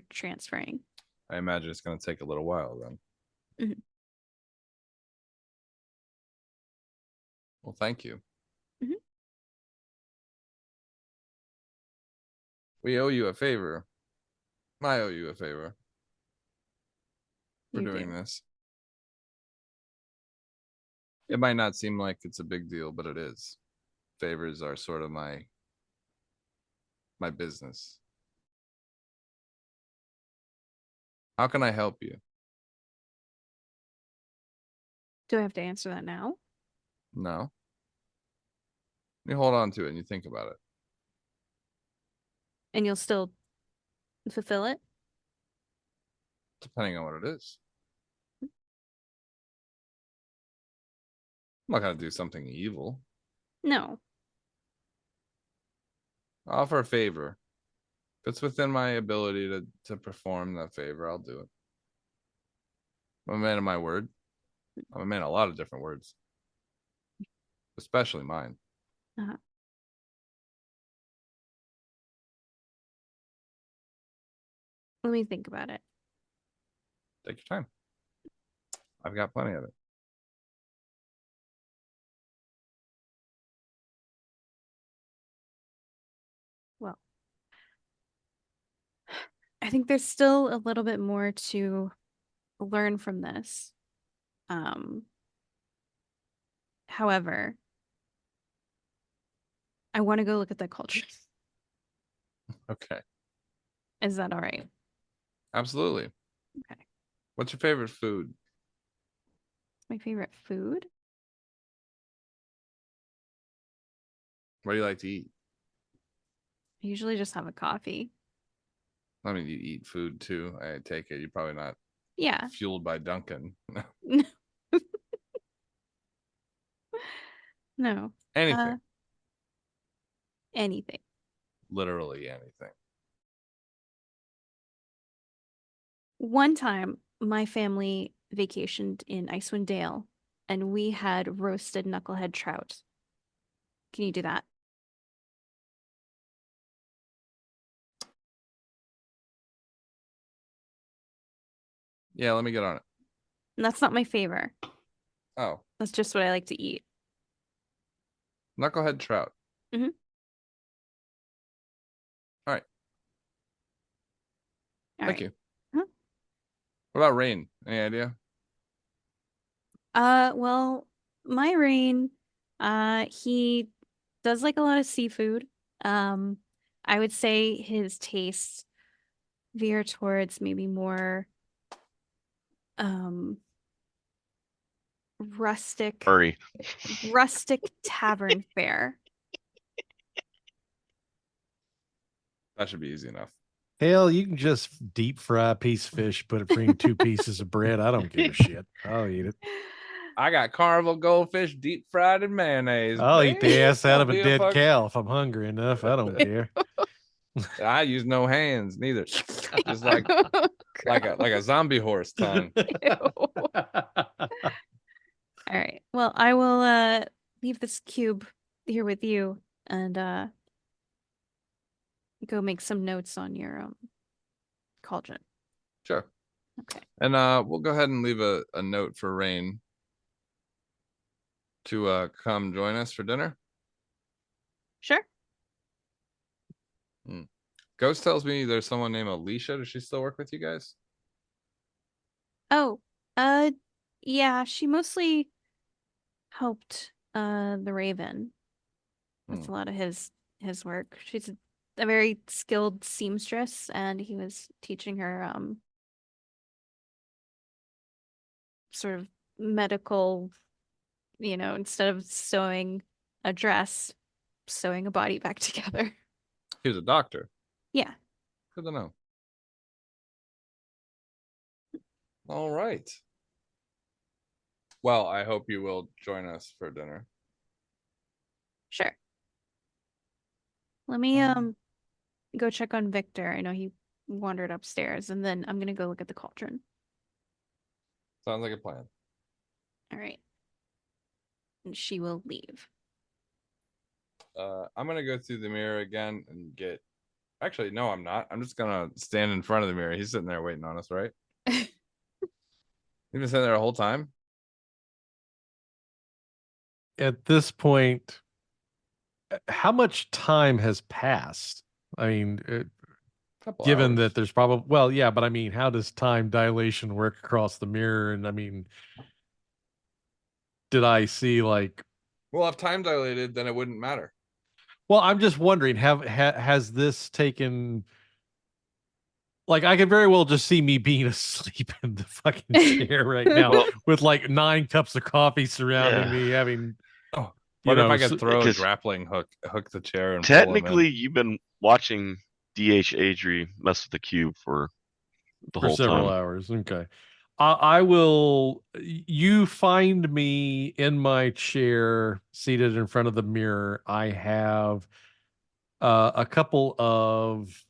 [SPEAKER 3] transferring.
[SPEAKER 2] I imagine it's going to take a little while then.
[SPEAKER 3] Mhm.
[SPEAKER 2] Well, thank you.
[SPEAKER 3] Mhm.
[SPEAKER 2] We owe you a favor. I owe you a favor for
[SPEAKER 3] You
[SPEAKER 2] doing
[SPEAKER 3] do.
[SPEAKER 2] this. It might not seem like it's a big deal, but it is. Favors are sort of my business. How can I help you?
[SPEAKER 3] Do I have to answer that now?
[SPEAKER 2] No. You hold on to it and you think about it.
[SPEAKER 3] And you'll still fulfill it?
[SPEAKER 2] Depending on what it is. I'm not going to do something evil.
[SPEAKER 3] No.
[SPEAKER 2] I'll offer a favor. If it's within my ability to perform that favor, I'll do it. I'm a man of my word. I'm a man of a lot of different words, especially mine.
[SPEAKER 3] Uh-huh. Let me think about it.
[SPEAKER 2] Take your time. I've got plenty of it.
[SPEAKER 3] Well, I think there's still a little bit more to learn from this. However, I want to go look at the culture.
[SPEAKER 2] Okay.
[SPEAKER 3] Is that all right?
[SPEAKER 2] Absolutely.
[SPEAKER 3] Okay.
[SPEAKER 2] What's your favorite food?
[SPEAKER 3] My favorite food?
[SPEAKER 2] What do you like to eat?
[SPEAKER 3] I usually just have a coffee.
[SPEAKER 2] I mean, you eat food too. I take it. You're probably not
[SPEAKER 3] Yeah.
[SPEAKER 2] fueled by Dunkin'.
[SPEAKER 3] No.
[SPEAKER 2] Anything.
[SPEAKER 3] Anything.
[SPEAKER 2] Literally anything.
[SPEAKER 3] One time, my family vacationed in Icewind Dale, and we had roasted knucklehead trout. Can you do that?
[SPEAKER 2] Yeah, let me get on it.
[SPEAKER 3] And that's not my favor.
[SPEAKER 2] Oh,
[SPEAKER 3] That's just what I like to eat.
[SPEAKER 2] knucklehead trout.
[SPEAKER 3] Mhm.
[SPEAKER 2] All right.
[SPEAKER 3] All
[SPEAKER 2] Thank
[SPEAKER 3] right.
[SPEAKER 2] you.
[SPEAKER 3] Huh?
[SPEAKER 2] What about Rain? Any idea?
[SPEAKER 3] Well, my Rain, he does like a lot of seafood. I would say his tastes veer towards maybe more um rustic
[SPEAKER 4] Hurry.
[SPEAKER 3] tavern fare.
[SPEAKER 2] That should be easy enough.
[SPEAKER 1] Hell, you can just deep fry a piece of fish, put it between two pieces of bread. I don't give a shit. I'll eat it.
[SPEAKER 2] I got carnival goldfish deep fried in mayonnaise.
[SPEAKER 1] I'll eat the ass out of a
[SPEAKER 2] Don't be
[SPEAKER 1] dead
[SPEAKER 2] fuck-
[SPEAKER 1] cow if I'm hungry enough. I don't care.
[SPEAKER 2] I use no hands neither. Just like a zombie horse tongue.
[SPEAKER 3] Ew. All right. Well, I will leave this cube here with you and go make some notes on your cauldron.
[SPEAKER 2] Sure.
[SPEAKER 3] Okay.
[SPEAKER 2] And we'll go ahead and leave a note for Rain to come join us for dinner.
[SPEAKER 3] Sure.
[SPEAKER 2] Ghost tells me there's someone named Alicia. Does she still work with you guys?
[SPEAKER 3] Oh, yeah, she mostly helped the Raven. That's a lot of his work. She's a very skilled seamstress, and he was teaching her sort of medical, instead of sewing a dress, sewing a body back together.
[SPEAKER 2] He was a doctor.
[SPEAKER 3] Yeah.
[SPEAKER 2] Good to know. All right. Well, I hope you will join us for dinner.
[SPEAKER 3] Sure. Let me go check on Victor. I know he wandered upstairs, and then I'm gonna go look at the cauldron.
[SPEAKER 2] Sounds like a plan.
[SPEAKER 3] All right. And she will leave.
[SPEAKER 2] I'm gonna go through the mirror again and get Actually, no, I'm not. I'm just gonna stand in front of the mirror. He's sitting there waiting on us, right? He's been sitting there the whole time.
[SPEAKER 1] At this point, how much time has passed? I mean,
[SPEAKER 2] Couple
[SPEAKER 1] given
[SPEAKER 2] hours.
[SPEAKER 1] that there's probably, well, yeah, but I mean, how does time dilation work across the mirror? And I mean, did I see like,
[SPEAKER 2] Well, if time dilated, then it wouldn't matter.
[SPEAKER 1] well, I'm just wondering, has this taken, like, I could very well just see me being asleep in the fucking chair right now
[SPEAKER 4] Well,
[SPEAKER 1] with like 9 cups of coffee surrounding
[SPEAKER 4] Yeah.
[SPEAKER 1] me, having,
[SPEAKER 2] Oh,
[SPEAKER 1] you
[SPEAKER 2] what if
[SPEAKER 1] know,
[SPEAKER 2] I could throw a
[SPEAKER 4] 'cause
[SPEAKER 2] grappling hook the chair and pull him
[SPEAKER 4] technically,
[SPEAKER 2] in?
[SPEAKER 4] you've been watching DH Adrie mess with the cube for the
[SPEAKER 1] for
[SPEAKER 4] whole
[SPEAKER 1] several
[SPEAKER 4] time.
[SPEAKER 1] hours. Okay. I will, you find me in my chair, seated in front of the mirror. I have a couple of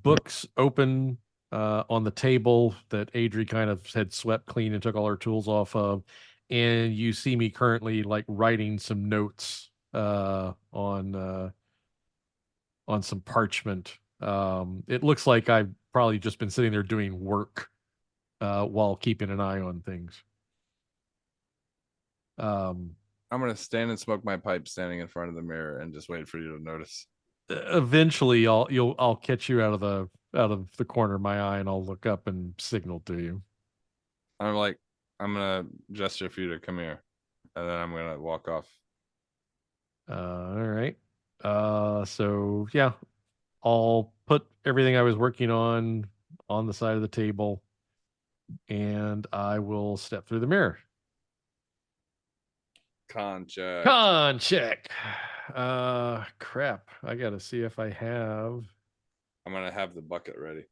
[SPEAKER 1] books open on the table that Adri kind of had swept clean and took all her tools off of. And you see me currently like writing some notes on some parchment. It looks like I've probably just been sitting there doing work while keeping an eye on things. Um,
[SPEAKER 2] I'm gonna stand and smoke my pipe standing in front of the mirror and just wait for you to notice.
[SPEAKER 1] Eventually, I'll catch you out of the corner of my eye, and I'll look up and signal to you.
[SPEAKER 2] I'm gonna gesture for you to come here, and then I'm gonna walk off.
[SPEAKER 1] All right. So yeah, I'll put everything I was working on the side of the table, and I will step through the mirror.
[SPEAKER 2] Con check.
[SPEAKER 1] Con check. Crap. I gotta see if I have.
[SPEAKER 2] I'm gonna have the bucket ready.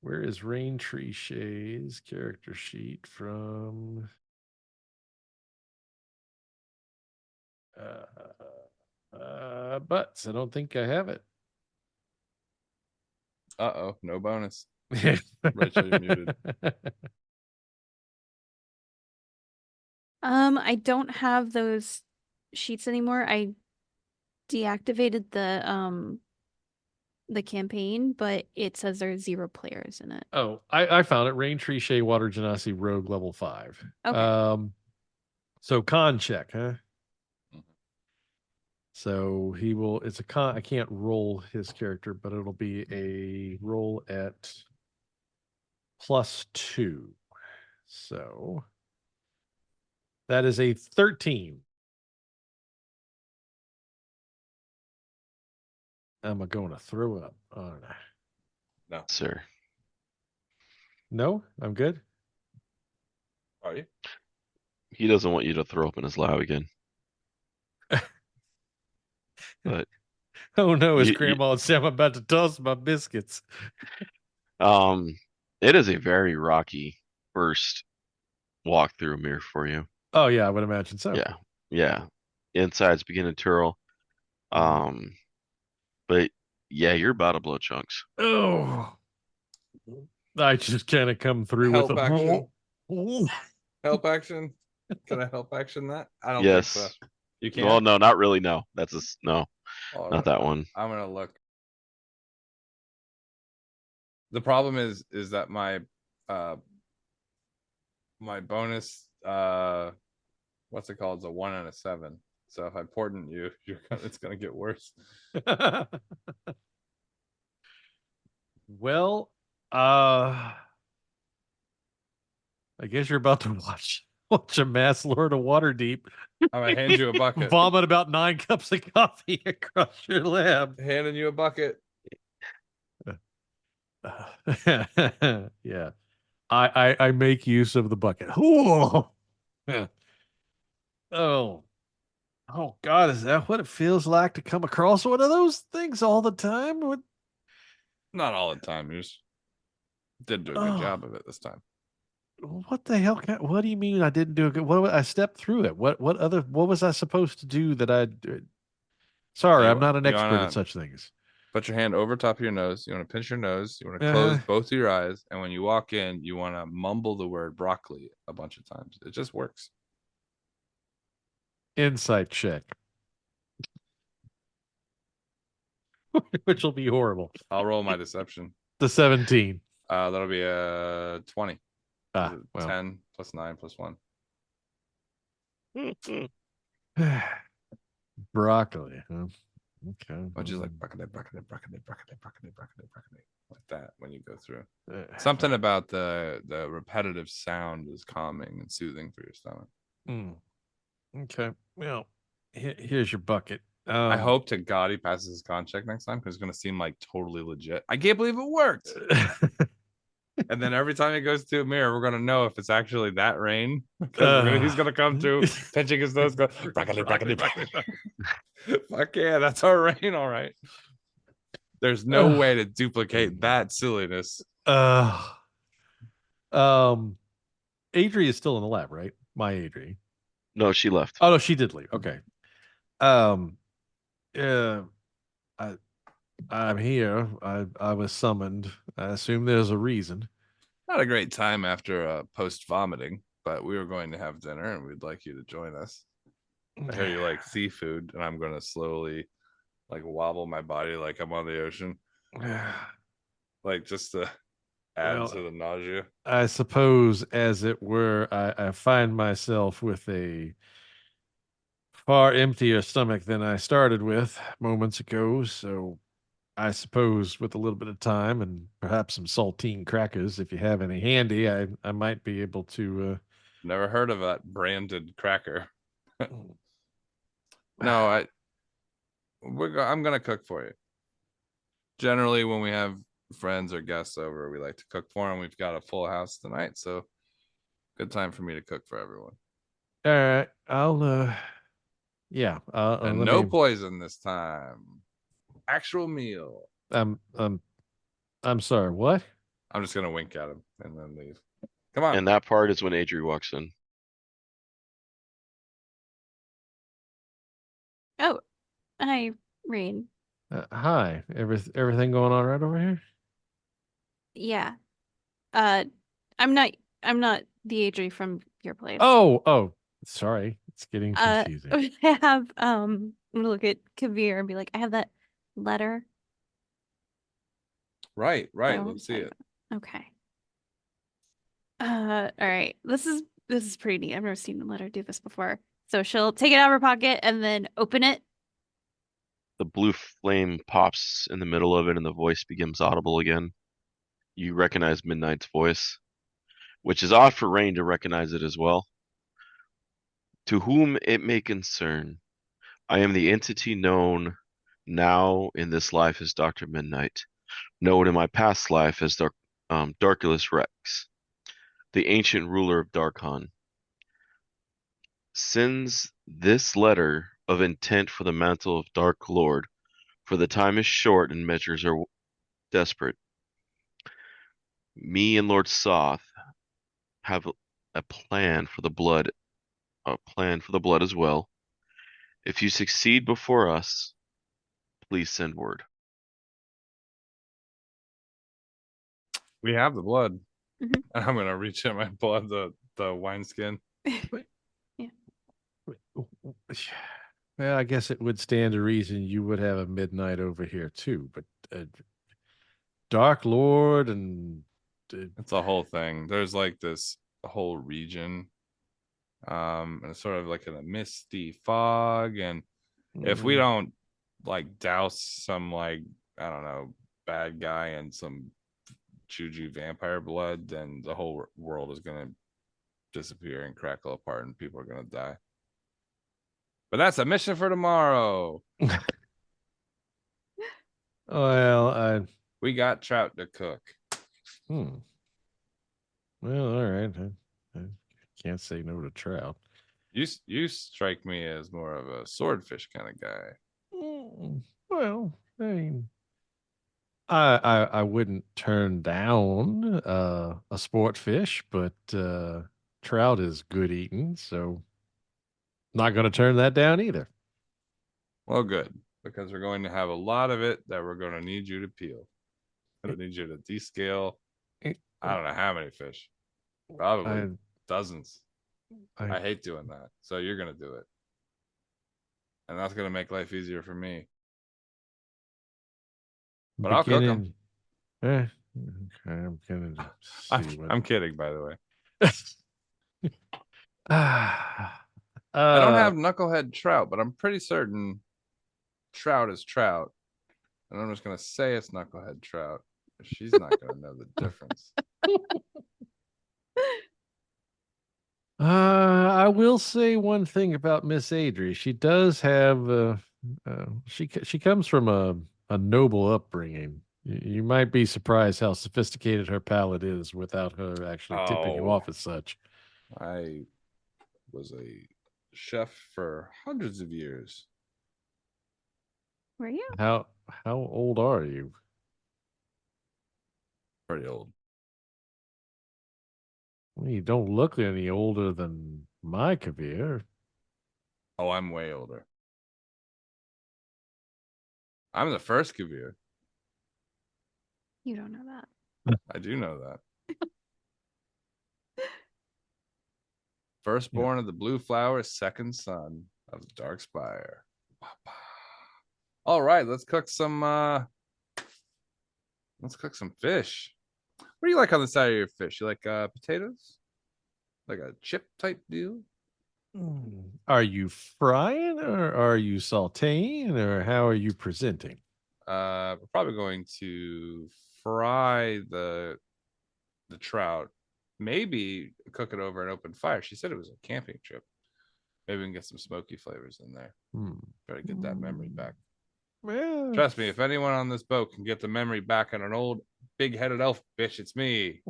[SPEAKER 1] Where is Rain Tree Shay's character sheet from? But I don't think I have it.
[SPEAKER 2] Oh, no bonus. Rachel, you're muted.
[SPEAKER 3] I don't have those sheets anymore. I deactivated the campaign, but it says there's 0 players in it.
[SPEAKER 1] Oh, I found it. Rain Tree Shay Water Genasi Rogue level 5.
[SPEAKER 3] Okay.
[SPEAKER 1] So con check, huh?
[SPEAKER 2] Mhm.
[SPEAKER 1] So he will, it's a con, I can't roll his character, but it'll be a roll at +2. So that is a 13. I'm going to throw up. Aren't I?
[SPEAKER 2] No.
[SPEAKER 4] Sir.
[SPEAKER 1] No, I'm good.
[SPEAKER 2] Are you?
[SPEAKER 4] He doesn't want you to throw up in his lab again. But
[SPEAKER 1] Oh no, his
[SPEAKER 4] you,
[SPEAKER 1] grandma and Sam about to toss my biscuits.
[SPEAKER 4] it is a very rocky first walk through a mirror for you.
[SPEAKER 1] Oh yeah, I would imagine so.
[SPEAKER 4] Yeah, yeah. Inside's beginning to twirl. Um, but yeah, you're about to blow chunks.
[SPEAKER 1] Oh, I just kind of come through
[SPEAKER 2] Help
[SPEAKER 1] with
[SPEAKER 2] action.
[SPEAKER 1] a.
[SPEAKER 2] Help action. Can I help action that? I don't think so.
[SPEAKER 4] Yes.
[SPEAKER 2] You can't.
[SPEAKER 4] Well, no, not really. No, that's no,
[SPEAKER 2] All
[SPEAKER 4] not
[SPEAKER 2] right,
[SPEAKER 4] that one.
[SPEAKER 2] I'm gonna look. The problem is that my bonus what's it called? It's a 1 and a 7. So if I portent you, it's gonna get worse.
[SPEAKER 1] Well, I guess you're about to watch a mass Lord of Waterdeep
[SPEAKER 2] I'm gonna hand you a bucket.
[SPEAKER 1] vomit about 9 cups of coffee across your lab.
[SPEAKER 2] Handing you a bucket.
[SPEAKER 1] Yeah, I make use of the bucket. Oh, oh, oh, God! Is that what it feels like to come across one of those things all the time? What?
[SPEAKER 2] Not all the time. You just did do a good job of it this time.
[SPEAKER 1] What the hell? What do you mean I didn't do a good? What I stepped through it? What other? What was I supposed to do that I? Sorry, I'm not an
[SPEAKER 2] You
[SPEAKER 1] expert
[SPEAKER 2] wanna
[SPEAKER 1] at such things.
[SPEAKER 2] put your hand over top of your nose. You want to pinch your nose. You want to
[SPEAKER 1] Uh-huh.
[SPEAKER 2] close both of your eyes. And when you walk in, you want to mumble the word broccoli a bunch of times. It just works.
[SPEAKER 1] Insight check. which will be horrible.
[SPEAKER 2] I'll roll my deception.
[SPEAKER 1] The 17.
[SPEAKER 2] That'll be a 20.
[SPEAKER 1] Ah, well.
[SPEAKER 2] 10 plus 9 plus 1.
[SPEAKER 1] Broccoli. Huh? Okay.
[SPEAKER 2] Which is like broccoli, broccoli, broccoli, broccoli, broccoli, broccoli, broccoli. Like that when you go through.
[SPEAKER 1] Uh,
[SPEAKER 2] Something about the repetitive sound is calming and soothing for your stomach.
[SPEAKER 1] Okay. Well, here's your bucket.
[SPEAKER 2] I hope to God he passes his con check next time because it's going to seem like totally legit. I can't believe it worked. And then every time he goes to a mirror, we're going to know if it's actually that rain because he's going to come through, pinching his nose, go, broccoli, broccoli, broccoli. Fuck yeah, that's our rain. All right. There's no way to duplicate that silliness.
[SPEAKER 1] Adrie is still in the lab, right? My Adrie.
[SPEAKER 4] No, she left.
[SPEAKER 1] Oh no, she did leave. Okay. I'm here. I was summoned. I assume there's a reason.
[SPEAKER 2] Not a great time after post vomiting, but we were going to have dinner and we'd like you to join us. I hear you like seafood, and I'm going to slowly like wobble my body like I'm on the ocean. Like just to add to the nausea.
[SPEAKER 1] I suppose, as it were, I find myself with a far emptier stomach than I started with moments ago. So I suppose with a little bit of time and perhaps some saltine crackers, if you have any handy, I might be able to.
[SPEAKER 2] Never heard of that branded cracker. No, I'm gonna cook for you. Generally, when we have friends or guests over, we like to cook for them. We've got a full house tonight, so good time for me to cook for everyone.
[SPEAKER 1] All right, I'll. Yeah,
[SPEAKER 2] and no poison this time. Actual meal.
[SPEAKER 1] I'm sorry. What?
[SPEAKER 2] I'm just gonna wink at him and then leave. Come on.
[SPEAKER 4] And that part is when Adrie walks in.
[SPEAKER 3] Oh, hi, Rain.
[SPEAKER 1] Hi. Everything going on right over here?
[SPEAKER 3] Yeah. I'm not the Adrie from your place.
[SPEAKER 1] Oh, sorry. It's getting confusing.
[SPEAKER 3] I have I'm gonna look at Kavir and be like, I have that letter.
[SPEAKER 2] Right. Let's see it.
[SPEAKER 3] Okay. All right. This is pretty neat. I've never seen a letter do this before. So she'll take it out of her pocket and then open it.
[SPEAKER 4] The blue flame pops in the middle of it and the voice becomes audible again. You recognize Midnight's voice, which is odd for Rain to recognize it as well. To whom it may concern, I am the entity known now in this life as Dr. Midnight, known in my past life as Darkulus Rex, the ancient ruler of Darkon. Sends this letter of intent for the mantle of Dark Lord, for the time is short and measures are desperate. Me and Lord Soth have a plan for the blood as well. If you succeed before us, please send word.
[SPEAKER 2] We have the blood.
[SPEAKER 3] Mhm.
[SPEAKER 2] I'm gonna reach in my blood, the wineskin.
[SPEAKER 3] Yeah.
[SPEAKER 1] Well, I guess it would stand to reason you would have a midnight over here too, but Dark Lord and
[SPEAKER 2] It's a whole thing. There's like this whole region. And it's sort of like in a misty fog. And if we don't like douse some like, I don't know, bad guy and some juju vampire blood, then the whole world is gonna disappear and crackle apart and people are gonna die. But that's a mission for tomorrow.
[SPEAKER 1] Well,
[SPEAKER 2] we got trout to cook.
[SPEAKER 1] Well, all right. I can't say no to trout.
[SPEAKER 2] You strike me as more of a swordfish kind of guy.
[SPEAKER 1] Well, I mean, I wouldn't turn down a sport fish, but trout is good eating, so not going to turn that down either.
[SPEAKER 2] Well, good, because we're going to have a lot of it that we're going to need you to peel. I need you to descale. I don't know how many fish. Probably dozens. I hate doing that. So you're going to do it. And that's going to make life easier for me. But I'll cook 'em.
[SPEAKER 1] Okay, I'm gonna see what.
[SPEAKER 2] I'm kidding, by the way.
[SPEAKER 1] Ah,
[SPEAKER 2] I don't have knucklehead trout, but I'm pretty certain trout is trout. And I'm just gonna say it's knucklehead trout. She's not gonna know the difference.
[SPEAKER 1] I will say one thing about Miss Adrie. She does have she comes from a noble upbringing. You might be surprised how sophisticated her palate is without her actually tipping you
[SPEAKER 2] Oh.
[SPEAKER 1] off as such.
[SPEAKER 2] I was a chef for hundreds of years.
[SPEAKER 3] Were you?
[SPEAKER 1] How old are you?
[SPEAKER 2] Pretty old.
[SPEAKER 1] Well, you don't look any older than my Kabir.
[SPEAKER 2] Oh, I'm way older. I'm the first Kabir.
[SPEAKER 3] You don't know that.
[SPEAKER 2] I do know that. Firstborn of the blue flower, second son of the dark spire. All right, let's cook some fish. What do you like on the side of your fish? You like potatoes? Like a chip type deal?
[SPEAKER 1] Are you frying or are you sauteing or how are you presenting?
[SPEAKER 2] We're probably going to fry the trout. Maybe cook it over an open fire. She said it was a camping trip. Maybe we can get some smoky flavors in there. Try to get that memory back.
[SPEAKER 1] Well,
[SPEAKER 2] Trust me, if anyone on this boat can get the memory back on an old big-headed elf bitch, it's me.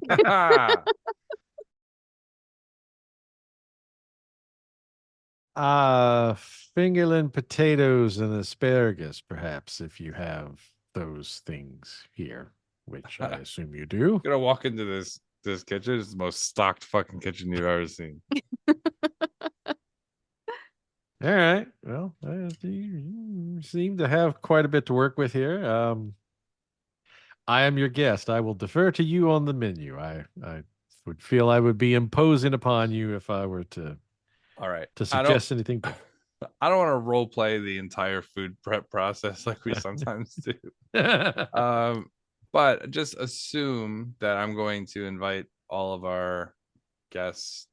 [SPEAKER 1] fingerling potatoes and asparagus, perhaps, if you have those things here, which I assume you do.
[SPEAKER 2] Gonna walk into this kitchen. It's the most stocked fucking kitchen you've ever seen.
[SPEAKER 1] All right. Well, you seem to have quite a bit to work with here. I am your guest. I will defer to you on the menu. I would feel I would be imposing upon you if I were to
[SPEAKER 2] All right.
[SPEAKER 1] suggest anything different.
[SPEAKER 2] I don't want to role play the entire food prep process like we sometimes do. But just assume that I'm going to invite all of our guests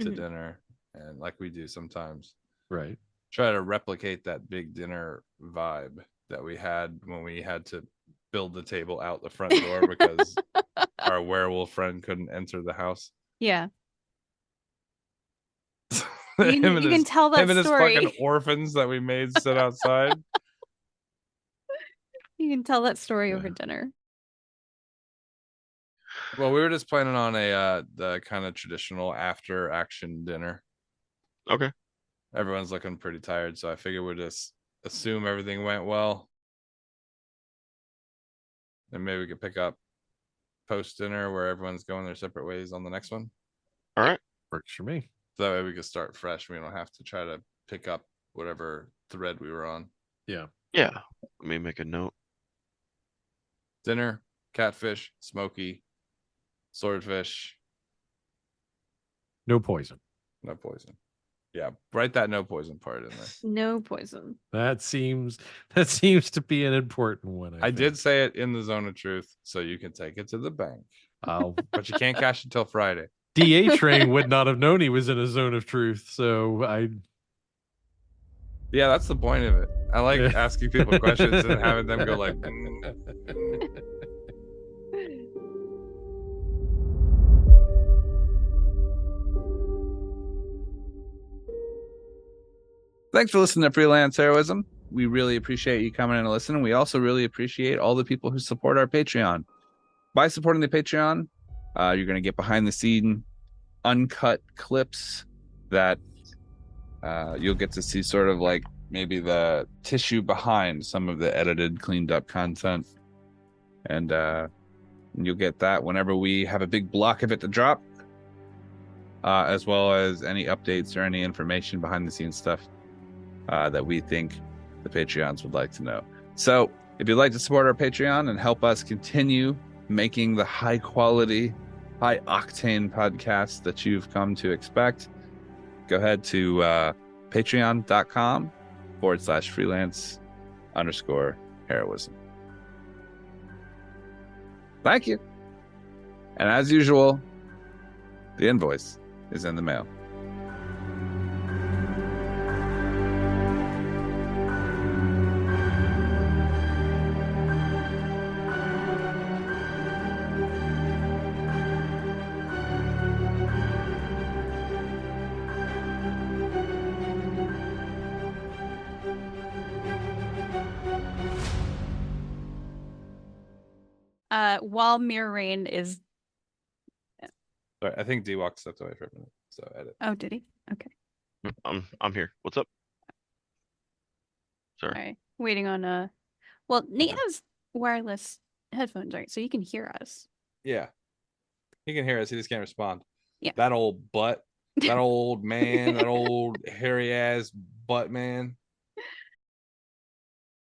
[SPEAKER 2] to dinner, and like we do sometimes,
[SPEAKER 1] Right.
[SPEAKER 2] try to replicate that big dinner vibe that we had when we had to build the table out the front door because our werewolf friend couldn't enter the house.
[SPEAKER 3] Yeah. You can tell that
[SPEAKER 2] him and
[SPEAKER 3] story.
[SPEAKER 2] his fucking orphans that we made sit outside.
[SPEAKER 3] You can tell that story over dinner.
[SPEAKER 2] Well, we were just planning on the kind of traditional after action dinner.
[SPEAKER 4] Okay.
[SPEAKER 2] Everyone's looking pretty tired, so I figured we'd just assume everything went well. And maybe we could pick up post dinner where everyone's going their separate ways on the next one.
[SPEAKER 4] All right.
[SPEAKER 1] Works for me.
[SPEAKER 2] So that way we could start fresh. We don't have to try to pick up whatever thread we were on.
[SPEAKER 1] Yeah.
[SPEAKER 4] Yeah. Let me make a note.
[SPEAKER 2] Dinner, catfish, smoky, swordfish.
[SPEAKER 1] No poison.
[SPEAKER 2] No poison. Yeah, write that no poison part in there.
[SPEAKER 3] No poison.
[SPEAKER 1] That seems to be an important one.
[SPEAKER 2] I did say it in the zone of truth, so you can take it to the bank. But you can't cash it till Friday.
[SPEAKER 1] DA Train would not have known he was in a zone of truth, so
[SPEAKER 2] Yeah, that's the point of it. I like asking people questions and having them go like. Thanks for listening to Freelance Heroism. We really appreciate you coming in and listening. We also really appreciate all the people who support our Patreon. By supporting the Patreon, you're going to get behind the scene uncut clips that you'll get to see sort of like maybe the tissue behind some of the edited, cleaned up content. And you'll get that whenever we have a big block of it to drop, as well as any updates or any information behind the scenes stuff that we think the Patreons would like to know. So if you'd like to support our Patreon and help us continue making the high quality, high octane podcast that you've come to expect, go ahead to patreon.com/freelance_heroism. Thank you. And as usual, the invoice is in the mail.
[SPEAKER 3] While Mirror Rain is
[SPEAKER 2] Sorry, I think D-Walk stepped away for a minute. So edit.
[SPEAKER 3] oh, did he? Okay.
[SPEAKER 4] I'm here. What's up? Sorry.
[SPEAKER 3] Sorry. Waiting on well, Nate
[SPEAKER 4] Okay.
[SPEAKER 3] has wireless headphones, right? So you can hear us.
[SPEAKER 2] Yeah. He can hear us. He just can't respond.
[SPEAKER 3] Yeah.
[SPEAKER 2] That old butt, that old man, that old hairy ass butt man.